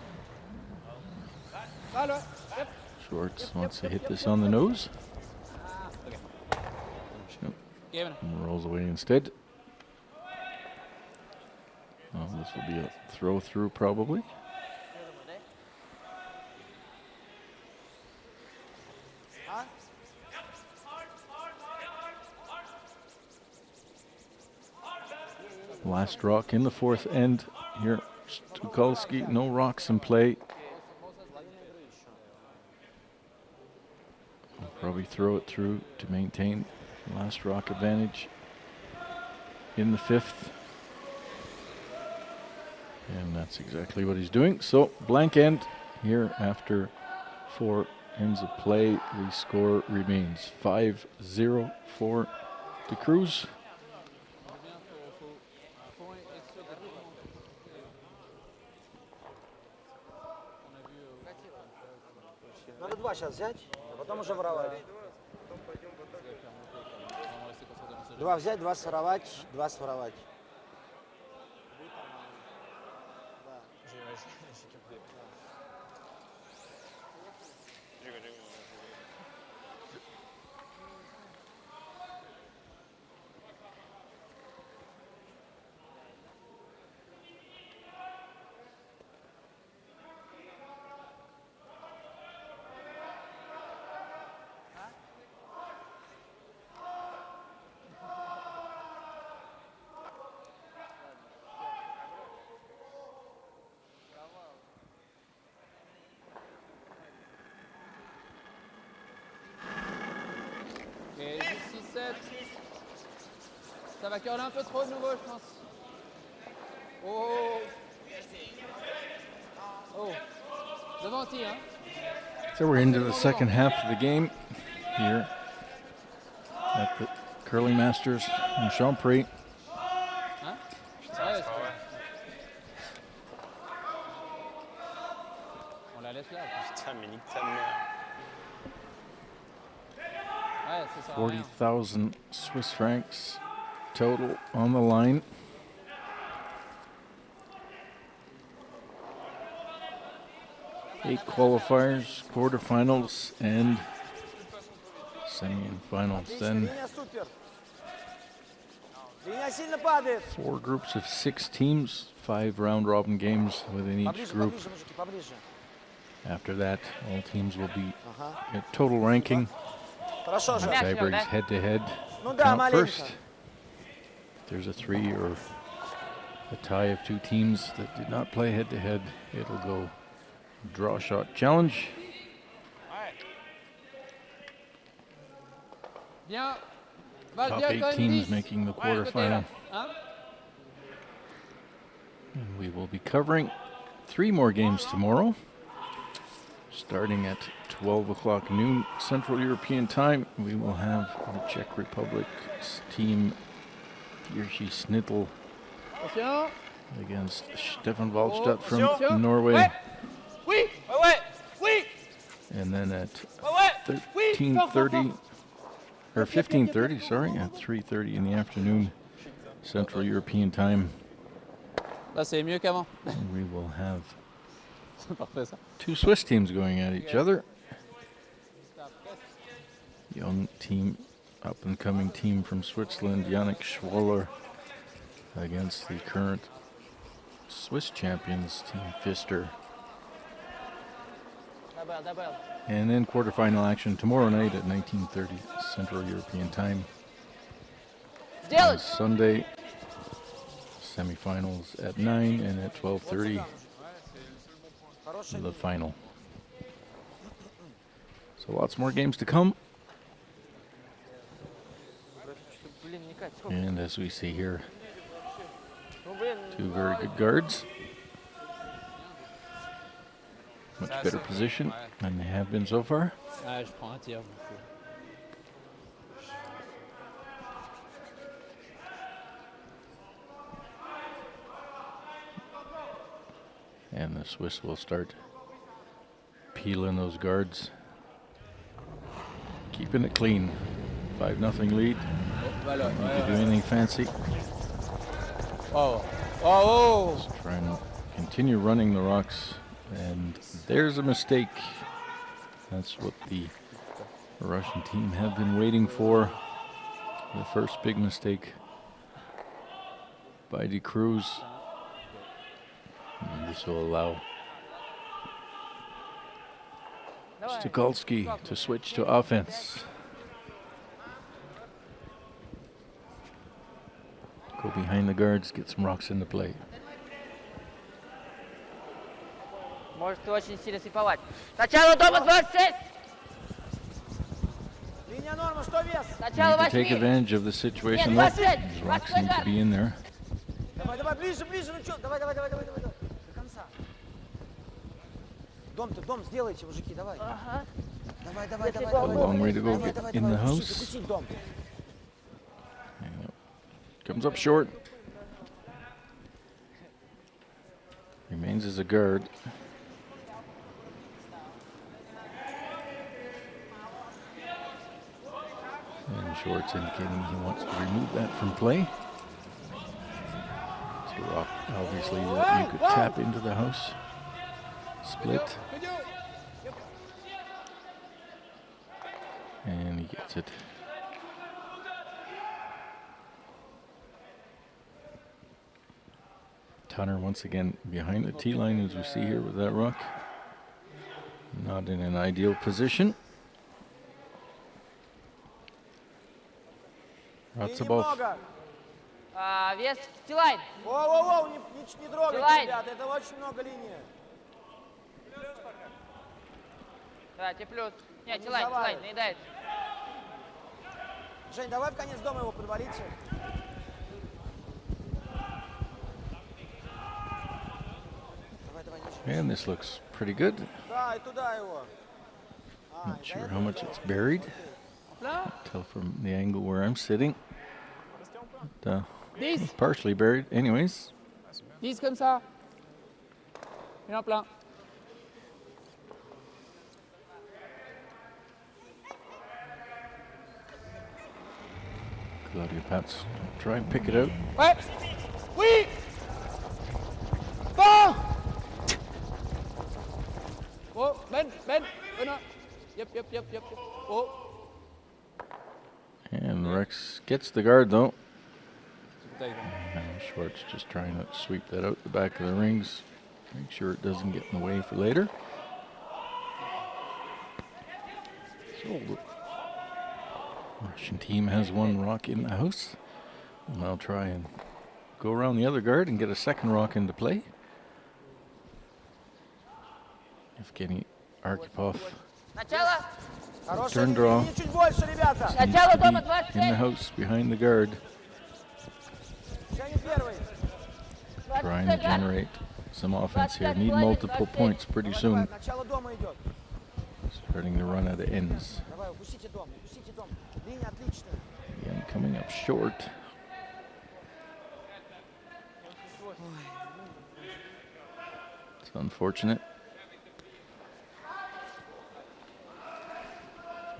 Voilà. Yep. Schwartz wants to hit this on the nose. Game. And rolls away instead. Oh, this will be a throw through probably. Last rock in the fourth end here. Stukalskiy, no rocks in play. He'll probably throw it through to maintain last rock advantage in the fifth. And that's exactly what he's doing. So blank end here after 4 ends of play. The score remains 5-0 for the CRUZ. Надо 2 сейчас взять, а потом уже воровать. 2 взять, 2 своровать, 2 своровать. 7. Ça va curler un peu trop de nouveau, je pense. Oh. Oh. Devant-y, hein. So we're into the second half of the game here at the Curling Masters in Champéry. Hein? Ouais, c'est pas- On la laisse là. Putain, mais nique ta mère. Ouais, ça sert à rien. 40,000 Swiss francs total on the line. Eight qualifiers, quarterfinals, and semi and finals. Отлично, Then линия супер. Линия сильно падает. 4 groups of 6 teams, 5 round-robin games within each Поближе, group. поближе, мужики, поближе. After that, all teams will be Ага. at total ranking. Хорошо же. Мяч, Tiebreaks да? head-to-head. Ну да, Count маленько. first. If there's a 3 or a tie of 2 teams that did not play head-to-head, it'll go draw shot challenge. Ouais. Bien. Val, Top bien 8 quand même teams 10. making the Côté là. quarterfinal. Hein? And we will be covering 3 more games tomorrow, starting at 12 o'clock noon Central European time. We will have the Czech Republic's team Jiří Snittel Attention. against Stefan Waldstadt from Attention. Norway. Ouais. Oui. Ouais, ouais. Oui. And then at Ouais, ouais. 13:30 or 15:30, sorry, at 3:30 in the afternoon Central European time, Là, c'est mieux qu'avant. we will have C'est parfait, ça. 2 Swiss teams going at each other. Young team, up-and-coming team from Switzerland, Yannick Schwaller, against the current Swiss champions, Team Pfister. Double. And then quarterfinal action tomorrow night at 19:30 Central European time. On Делать! Sunday, semifinals at 9 and at 12:30 Хорошая the линия. final. So lots more games to come. Блин, не катит. Сколько? And as we see here, Ну, блин. 2 very good guards. Much better position than they have been so far. Ouais, je prends un tir. je m'en fous. And the Swiss will start peeling those guards. Keeping it clean. 5-0 lead. Oh, voilà. Need Ouais, to do ouais. anything fancy. Oh. Oh, oh. Try and continue running the rocks. And there's a mistake. That's what the Russian team have been waiting for. The first big mistake by CRUZ. And this will allow Давай. Stukalskiy to switch to offense. Go behind the guards, get some rocks into play. Можете очень сильно слиповать. Сначала дома 26! Линия норма, что вес? Сначала Need to take 8! advantage of the situation. Нет, though. 25! These rocks need to be in there. Давай, ближе, ну что? Давай. До конца. Дом сделайте, мужики, давай. Ага. Давай. A long way to go Давай, get in the house. Закусить дом. Comes up short. Remains as a guard. And Short's indicating he wants to remove that from play. It's a rock, obviously, that you could tap into the house. Split. And he gets it. Tunner once again behind the tee line, as we see here with that rock. Not in an ideal position. И Ratzabov немного. Вес в тилайн. Воу, не трогайте, Давай. ребят, это очень много линии. Давайте плюс. Нет, Не тилайн, заваливай. наедает. Жень, давай в конец дома его подвалите. Давай, давай, ниже. And this looks pretty good. Да, и туда его. Not sure how much it's buried. Plein. Tell from the angle where I'm sitting. But, 10. partially buried. Anyways, 10 comme ça. Et en plein. Claudia Pats try and pick it out. Ouais. Oui. Fort. Oh, Ben. Non. Yep. Oh. And Rex gets the guard though. Bouteille. And Schwartz just trying to sweep that out the back of the rings. Make sure it doesn't get in the way for later. So the Russian team has one rock in the house. And they'll try and go around the other guard and get a second rock into play. Evgeny Arkhipov Начало! Хорошая Turn draw. линия, чуть больше, ребята. needs Начало to дома be in the 27! house behind the guard, Еще не первый. trying to generate some offense here. Need multiple points pretty soon. Начало дома идет. Starting to run out of ends. Давай, упустите дом. Линия отличная. Again, coming up short. It's unfortunate.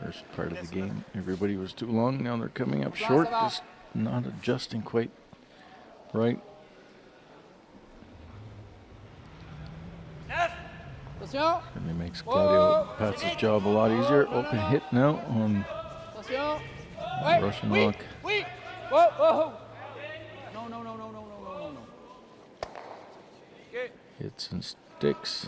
First part of the game, everybody was too long. Now they're coming up short, just not adjusting quite right. Attention. And it makes Claudio Pats' job a lot easier. Open hit now on Attention. Ouais. Russian Oui. rock. Oui. Oh. Non. Ok. Hits and sticks.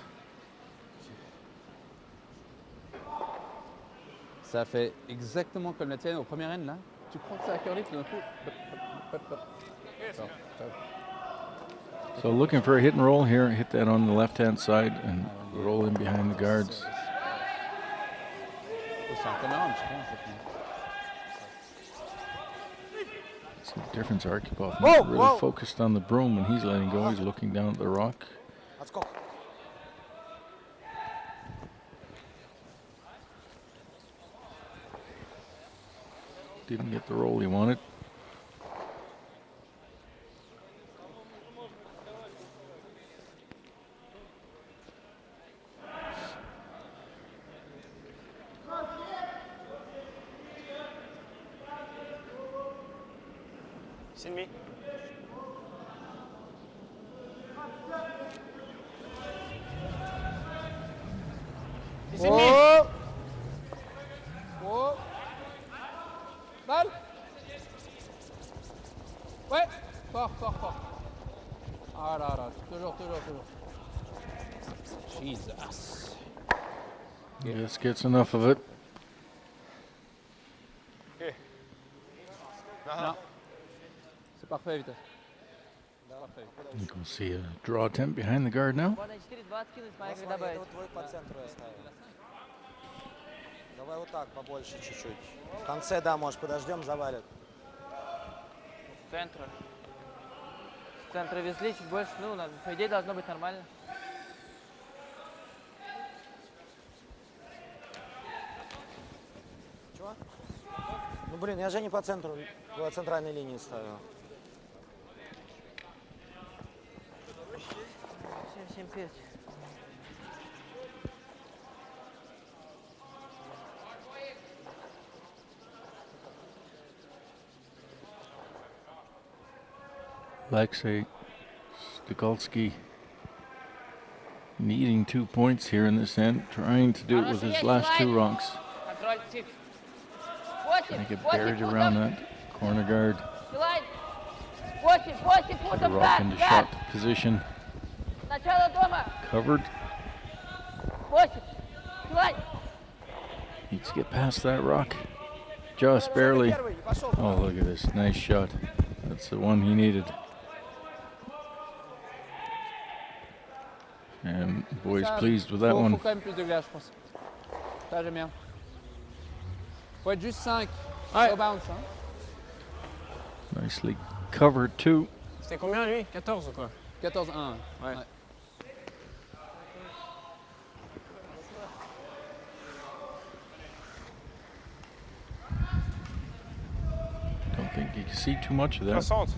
Ça fait exactement comme la tienne au premier end là. Tu crois que ça a curlé tout d'un coup. So looking for a hit and roll here. Hit that on the left-hand side and roll in behind the guards. C'est un caméra, je pense. See the difference. Arkhipov Whoa, really whoa. focused on the broom when he's letting go. He's looking down at the rock. Отскок. Didn't get the roll he wanted. C'est demi. C'est demi. Oh. Balle. Ouais. Fort. Ah là. Toujours. Jesus. Just gets enough of it. Ok. Non. C'est parfait, vitesse. Parfait. You can see a draw attempt behind the guard now. Можно 4-20 кинуть, смотри, как Смотри, добавить. вот твой по центру я ставил. Давай вот так, побольше чуть-чуть. В конце, да, может, подождем, завалит. С центра. С центра везли чуть больше, ну, по идее, должно быть нормально. Чего? Ну, блин, я же не по центру, по центральной линии ставил. 7-5. Alexei Stukalskiy needing 2 points here in this end, trying to do it with his last 2 rocks. Контроль, тип. Trying to get buried around that corner guard. Силай. 8 Put a футов, rock into shot position. Начало дома. Covered. 8. Силай. Needs to get past that rock. Just barely. Первый, пошел. Oh, look at this. Nice shot. That's the one he needed. And boys pleased with that Faut one. quand même plus de glace, je pense. Ça, j'aime bien. Faut être juste 5. Au bounce. Hein. Nicely covered too. C'était combien lui? 14 ou quoi? 14-1. Ouais. Don't think you can see too much of that. 60.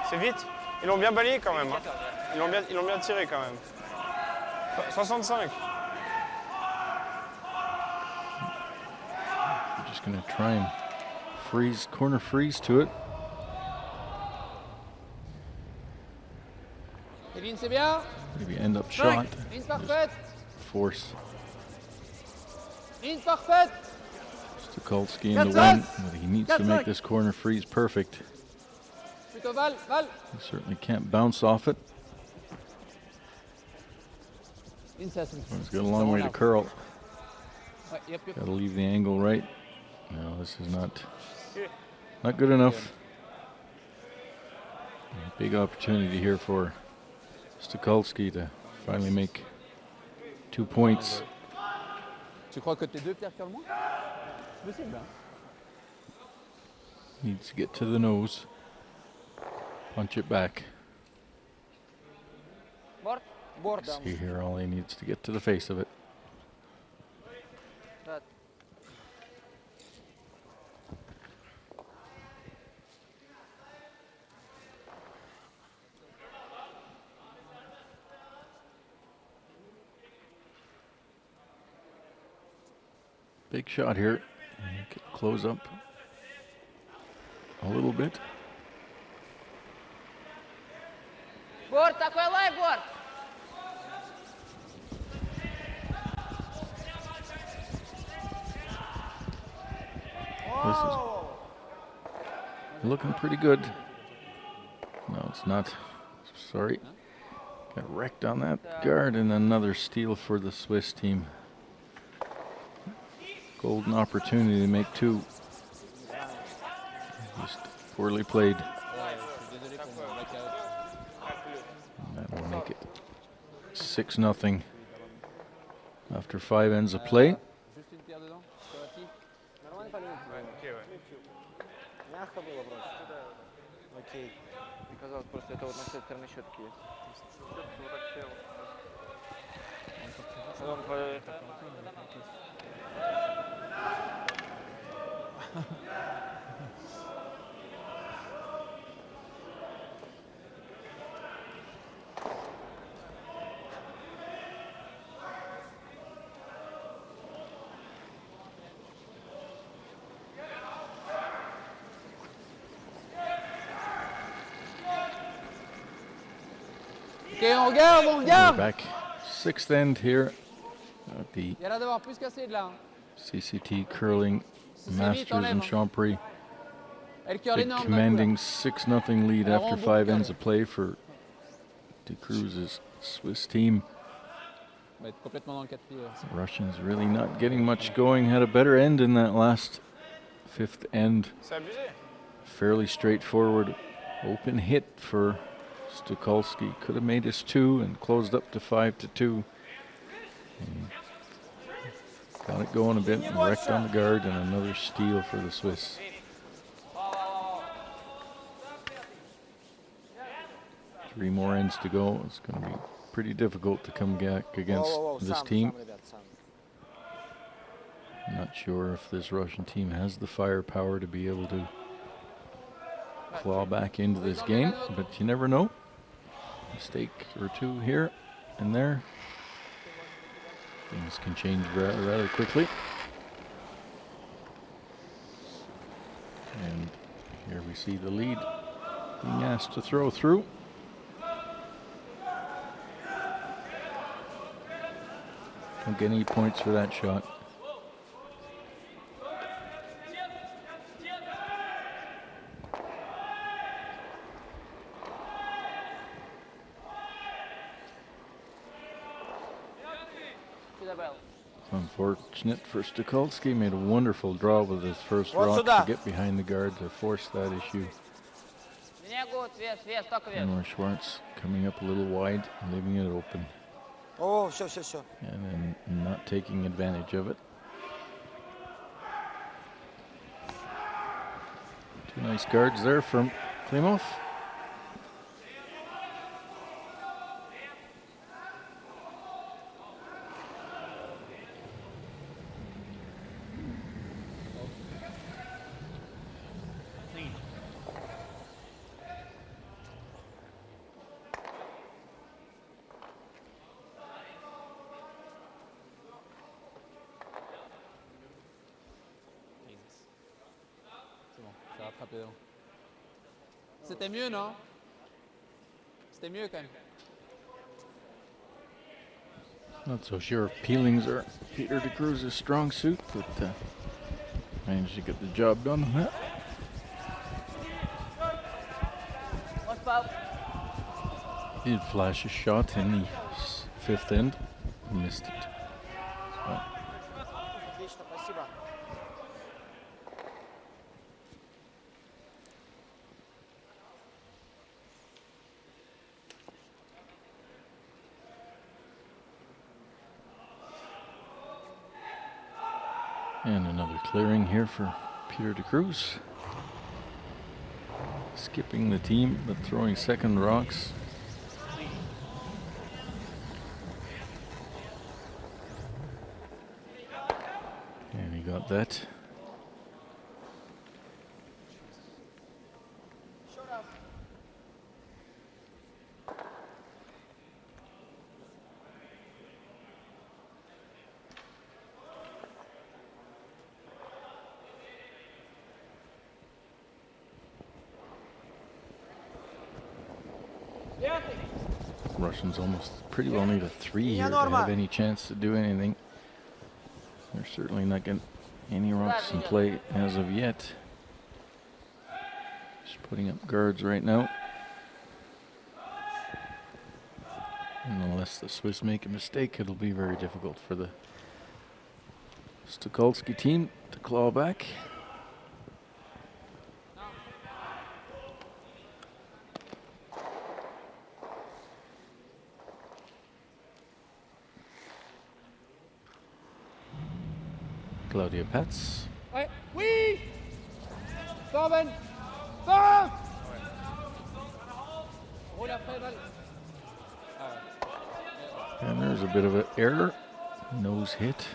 C'est vite. Ils l'ont bien balayé quand même. Hein. Ils l'ont bien tiré quand même. 65. We're just going to try and corner freeze to it. Kevin, c'est bien. Maybe end up shot. Ligne parfaite. Force Ligne parfaite. Stukalski in the win, but he needs to make this corner freeze perfect. Plutôt Val. He certainly can't bounce off it. Ligne 16. He's got a long way to curl. Ouais, yep. Got to leave the angle right. No, this is not good enough. Big opportunity here for Stukalski to finally make 2 points. Tu crois que tes deux pierres curlent moins? C'est possible, hein? Needs to get to the nose. Punch it back. Board. See here, all he needs to get to the face of it. That. Big shot here. Close up a little bit. Board, такой лай, board. This is looking pretty good. No, it's not. Sorry. Got wrecked on that guard, and another steal for the Swiss team. Golden opportunity to make 2. Just poorly played. And that will make it 6-0 after 5 ends of play. Juste une pierre dedans. Sur la tille. Мягко было вроде. Окей. Мне казалось, просто это вот на все стороны щетки есть. Ok, on regarde. We're back 6th end here at the Il y a l'air d'avoir plus cassé de là. Hein. CCT Curling Si c'est vite, Masters in enlève. Champéry. Elle curle Big énorme. commanding 6-0 lead Alors, after on 5 boucle. ends of play for the CRUZ's Swiss team. On va être complètement dans le 4 pieds. Russians really not getting much going. Had a better end in that last 5th end. C'est abusé. Fairly straightforward open hit for Stukalski. Could have made us 2 and closed up to 5-2. And got it going a bit and wrecked on the guard, and another steal for the Swiss. 3 more ends to go. It's going to be pretty difficult to come back against this team. Not sure if this Russian team has the firepower to be able to claw back into this game, but you never know. Mistake or 2 here and there. Things can change rather quickly. And here we see the lead being asked to throw through. Don't get any points for that shot. Unfortunate for Stukalski. Made a wonderful draw with his first rock to get behind the guard to force that issue. And Schwartz coming up a little wide, leaving it open. О, все. And then not taking advantage of it. Nice guards there from Klimov. C'est bon, ça va attraper. C'était mieux, non? C'était mieux quand même. Not so sure if peelings are Peter de Cruz's strong suit, but managed to get the job done on that. What's foul? He did flash a shot in the fifth end, missed it. So, Отлично, спасибо. and another clearing here for Peter de Cruz. Skipping the team, but throwing second rocks. And he got that. Russians almost pretty well need a 3 here to have any chance to do anything. They're certainly not getting any rocks in play as of yet. Just putting up guards right now. And unless the Swiss make a mistake, it'll be very difficult for the Stukalski team to claw back. Claudia Pats. Ouais. Oui. 120. 100. Roule après, Val. And there's a bit of an error. Nose hit.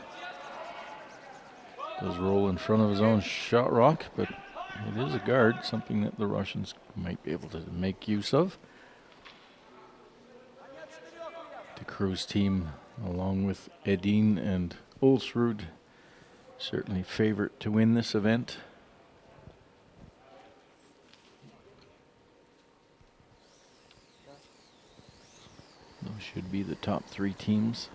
Does roll in front of his own shot rock, but it is a guard, something that the Russians might be able to make use of. The CRUZ team, along with Edin and Ulsrud, certainly favorite to win this event. Those should be the top 3 teams.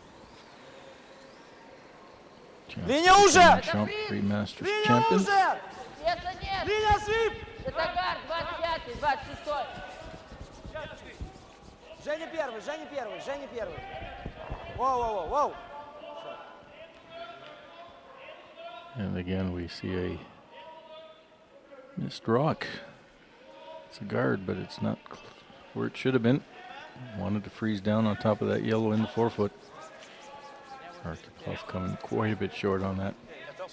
Линия уже! Champéry Masters Линия champions. уже! Нет, нет! Линия свип! Это гард, 25-й, 26-й. Женя первый, Женя первый, Женя первый. Воу-воу-воу-воу. And again, we see a missed rock. It's a guard, but it's not where it should have been. Wanted to freeze down on top of that yellow in the forefoot. Artipov coming quite a bit short on that. 14-3.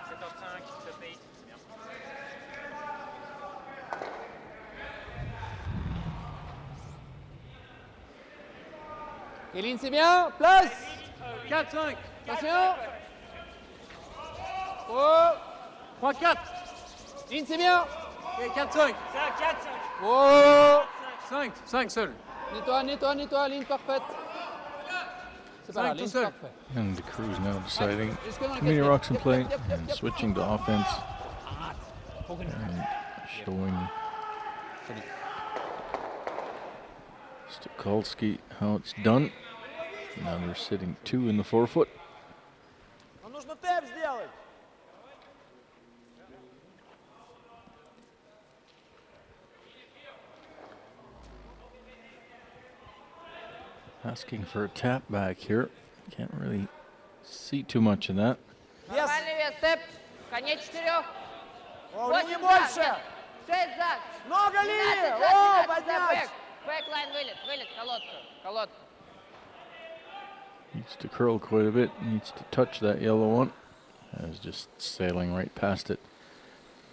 14-5, se paye, c'est bien. Kéline, c'est bien. Place. 4-5. Attention. Oh. 3-4. Ligne, c'est bien. Et 4-5. 4-5. Oh. 5 seul. Nettoie, nettoie, nettoie. Ligne parfaite. C'est pas grave, ligne parfaite. And the CRUZ now deciding Jusque dans la too many quatrième. rocks in Yep, play yep, yep, and yep. switching to offense and showing Stukalski how it's done. Now they're sitting 2 in the forefoot. Нам нужно тэп сделать. Asking for a tap back here. Can't really see too much of that. Yes. Нормальный вес, степ. Конец 4. О, линии больше. 6 зад. Много линий. 12 О, зад, 12 зад, поднять. бэк. Бэклайн вылет, вылет, колодка, колодка. Needs to curl quite a bit. Needs to touch that yellow one. I was just sailing right past it.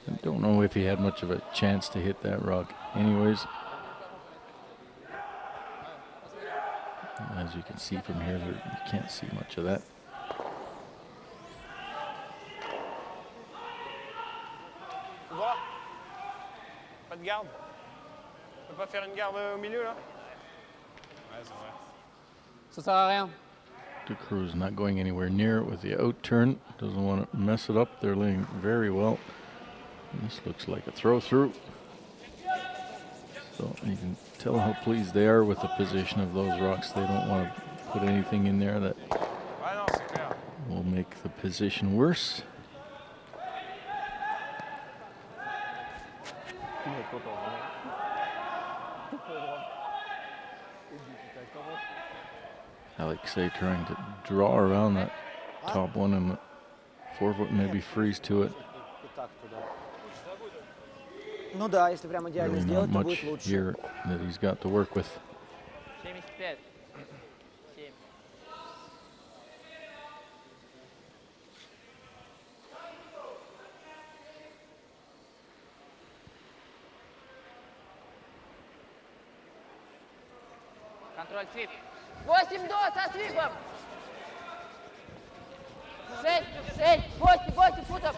I don't know if he had much of a chance to hit that rock anyways. As you can see from here, you can't see much of that. Droit. Pas de garde. On peut pas faire une garde au milieu là? Ouais, c'est vrai. Ça sert à rien. The CRUZ not going anywhere near it with the out turn. Doesn't want to mess it up. They're laying very well. And this looks like a throw through. So you can tell how pleased they are with the position of those rocks. They don't want to put anything in there that Ouais, non, c'est clair. will make the position worse. Alexei trying to draw around that top one and the forefoot maybe freeze to it. Ну да, если прям идеально Really сделать, not то much будет лучше. here that he's got to work with. 75. 7. Контроль свип. 8 до со свипом. 6, 8 футов.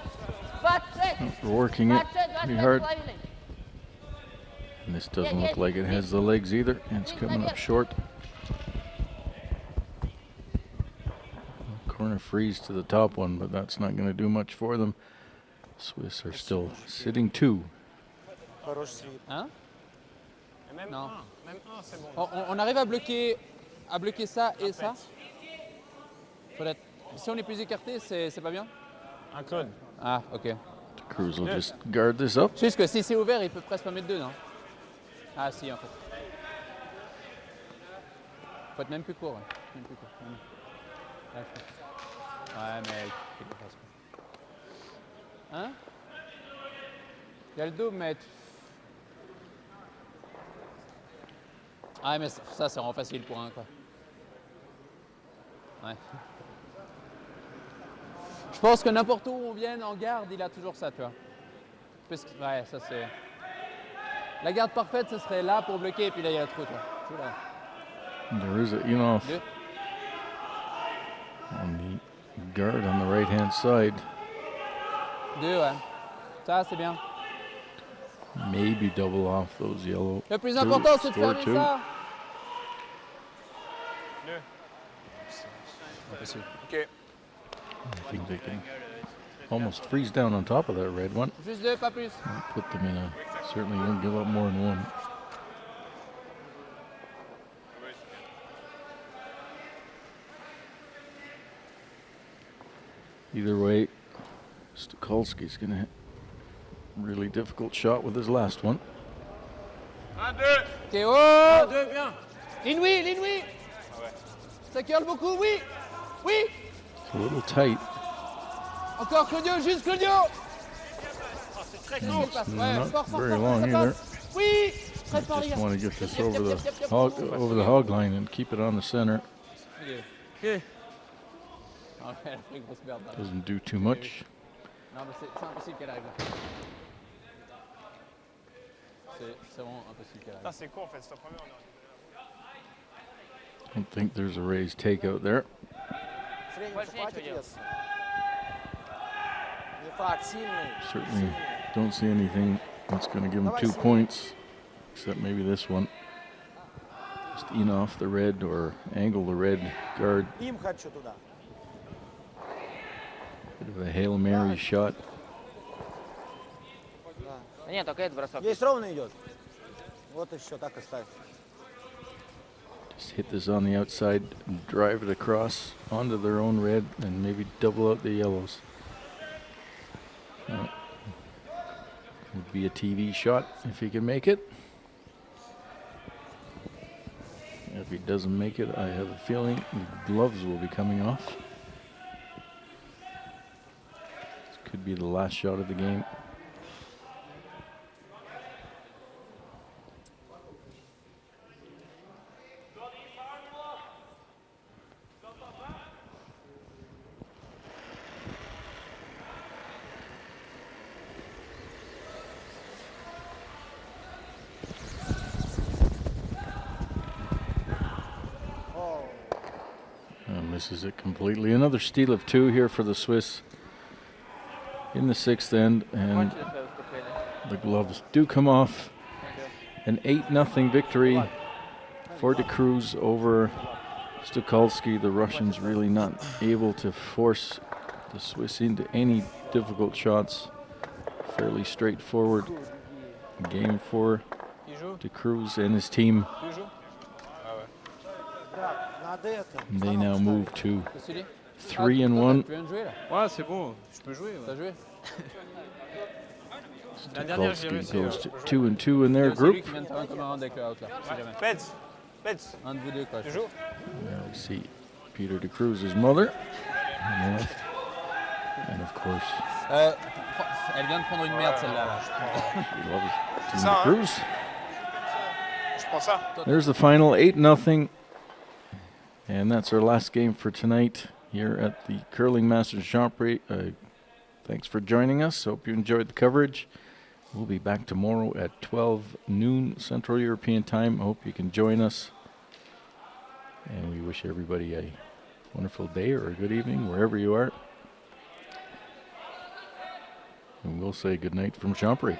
26. We're working it 26, pretty hard. 25,5. And this doesn't look like it has the legs either. It's coming up short. Corner freeze to the top one, but that's not going to do much for them. Swiss are still sitting 2. Хороший свип. Hein? Et même Non. un. Même un, c'est bon. On arrive à bloquer ça et ça. Peut-être. Si on est plus écarté, c'est pas bien? Un code. Ah, ok. The CRUZ will just guard this up. Juste que si c'est ouvert, il peut presque pas mettre 2, non? Ah, si, en fait. Faut être même plus court, ouais. Même plus court. Là, je pense. Ouais, mais quelque chose. Hein? Il y a le double, mais. Ah, mais ça, c'est vraiment facile pour un, quoi. Ouais. Je pense que n'importe où on vienne en garde, il a toujours ça, tu vois. Ouais, ça c'est. La garde parfaite, ce serait là pour bloquer, et puis là, il y a le trou, tu vois. Tout là. There is a in-off 2. on the guard on the right-hand side. 2, ouais. Ça, c'est bien. Maybe double off those yellow. Le plus two, important, c'est de score fermer 2. ça. Deux. Impossible. Ok. I think they can almost freeze down on top of that red one. Juste 2, pas plus. Put them in a, certainly won't give up more than 1. Either way, Stukalski's going to hit a really difficult shot with his last one. Un, deux. Ok, oh! Deux, bien. L'inouï, l'inouï! Ça curle beaucoup, oui! Oui! It's a little tight. Encore Claudio, juste Claudio! C'est très And court. it's Ouais, not fort, fort, very fort, long ça either. passe. Oui! Très fort, les Just gars. want to get this Yep, over yep, the yep, yep. hog line and keep it on the center. Ok. Ah ouais, elle a fait une grosse merde. Là. Doesn't do too much. Non, mais c'est impossible qu'elle arrive là. C'est vraiment impossible qu'elle Putain, arrive. c'est court en fait, c'est ta première. I don't think there's a raised takeout there. Средний Больше хватит нечего делать. вес. Не факт, сильный. Certainly don't see anything that's going to give him 2 points, except maybe this one. Just in off the red or angle the red guard. Им хочу туда. Bit of a Hail Mary shot. Да. Да нет, только этот бросок. Здесь ровно идет. Вот и все, так и ставь. Just hit this on the outside and drive it across onto their own red and maybe double out the yellows. Would be a TV shot if he can make it. If he doesn't make it, I have a feeling the gloves will be coming off. This could be the last shot of the game. misses it completely. Another steal of 2 here for the Swiss in the 6th end, and Кончили свое выступление. the gloves do come off. Thank you. An 8-0 victory for the CRUZ over Stukalski. The Russians really not able to force the Swiss into any difficult shots. Fairly straightforward game for Il joue? the CRUZ and his team. Tu joues? Ah ouais. Брат, надо это. They now move to C'est celui? 3-1. Tu viens de jouer là? Ouais, c'est bon. Je peux jouer. T'as Ouais. joué? La dernière, j'ai Stukalski réussi. goes Je to peux jouer. 2-2 in their C'est lui group. qui vient de faire un commun avec le out là, si jamais. Peds. Peds. Un de vous deux quoi. Tu joues? There we see Peter de Cruz's mother on the left. And of course, Elle vient de prendre une merde celle-là. Là. she loves Team Ça, de hein? Cruz. Je prends ça. There's the final, 8-0. And that's our last game for tonight here at the Curling Masters Champéry. Thanks for joining us. Hope you enjoyed the coverage. We'll be back tomorrow at 12 noon Central European time. Hope you can join us. And we wish everybody a wonderful day or a good evening wherever you are. And we'll say good night from Champéry.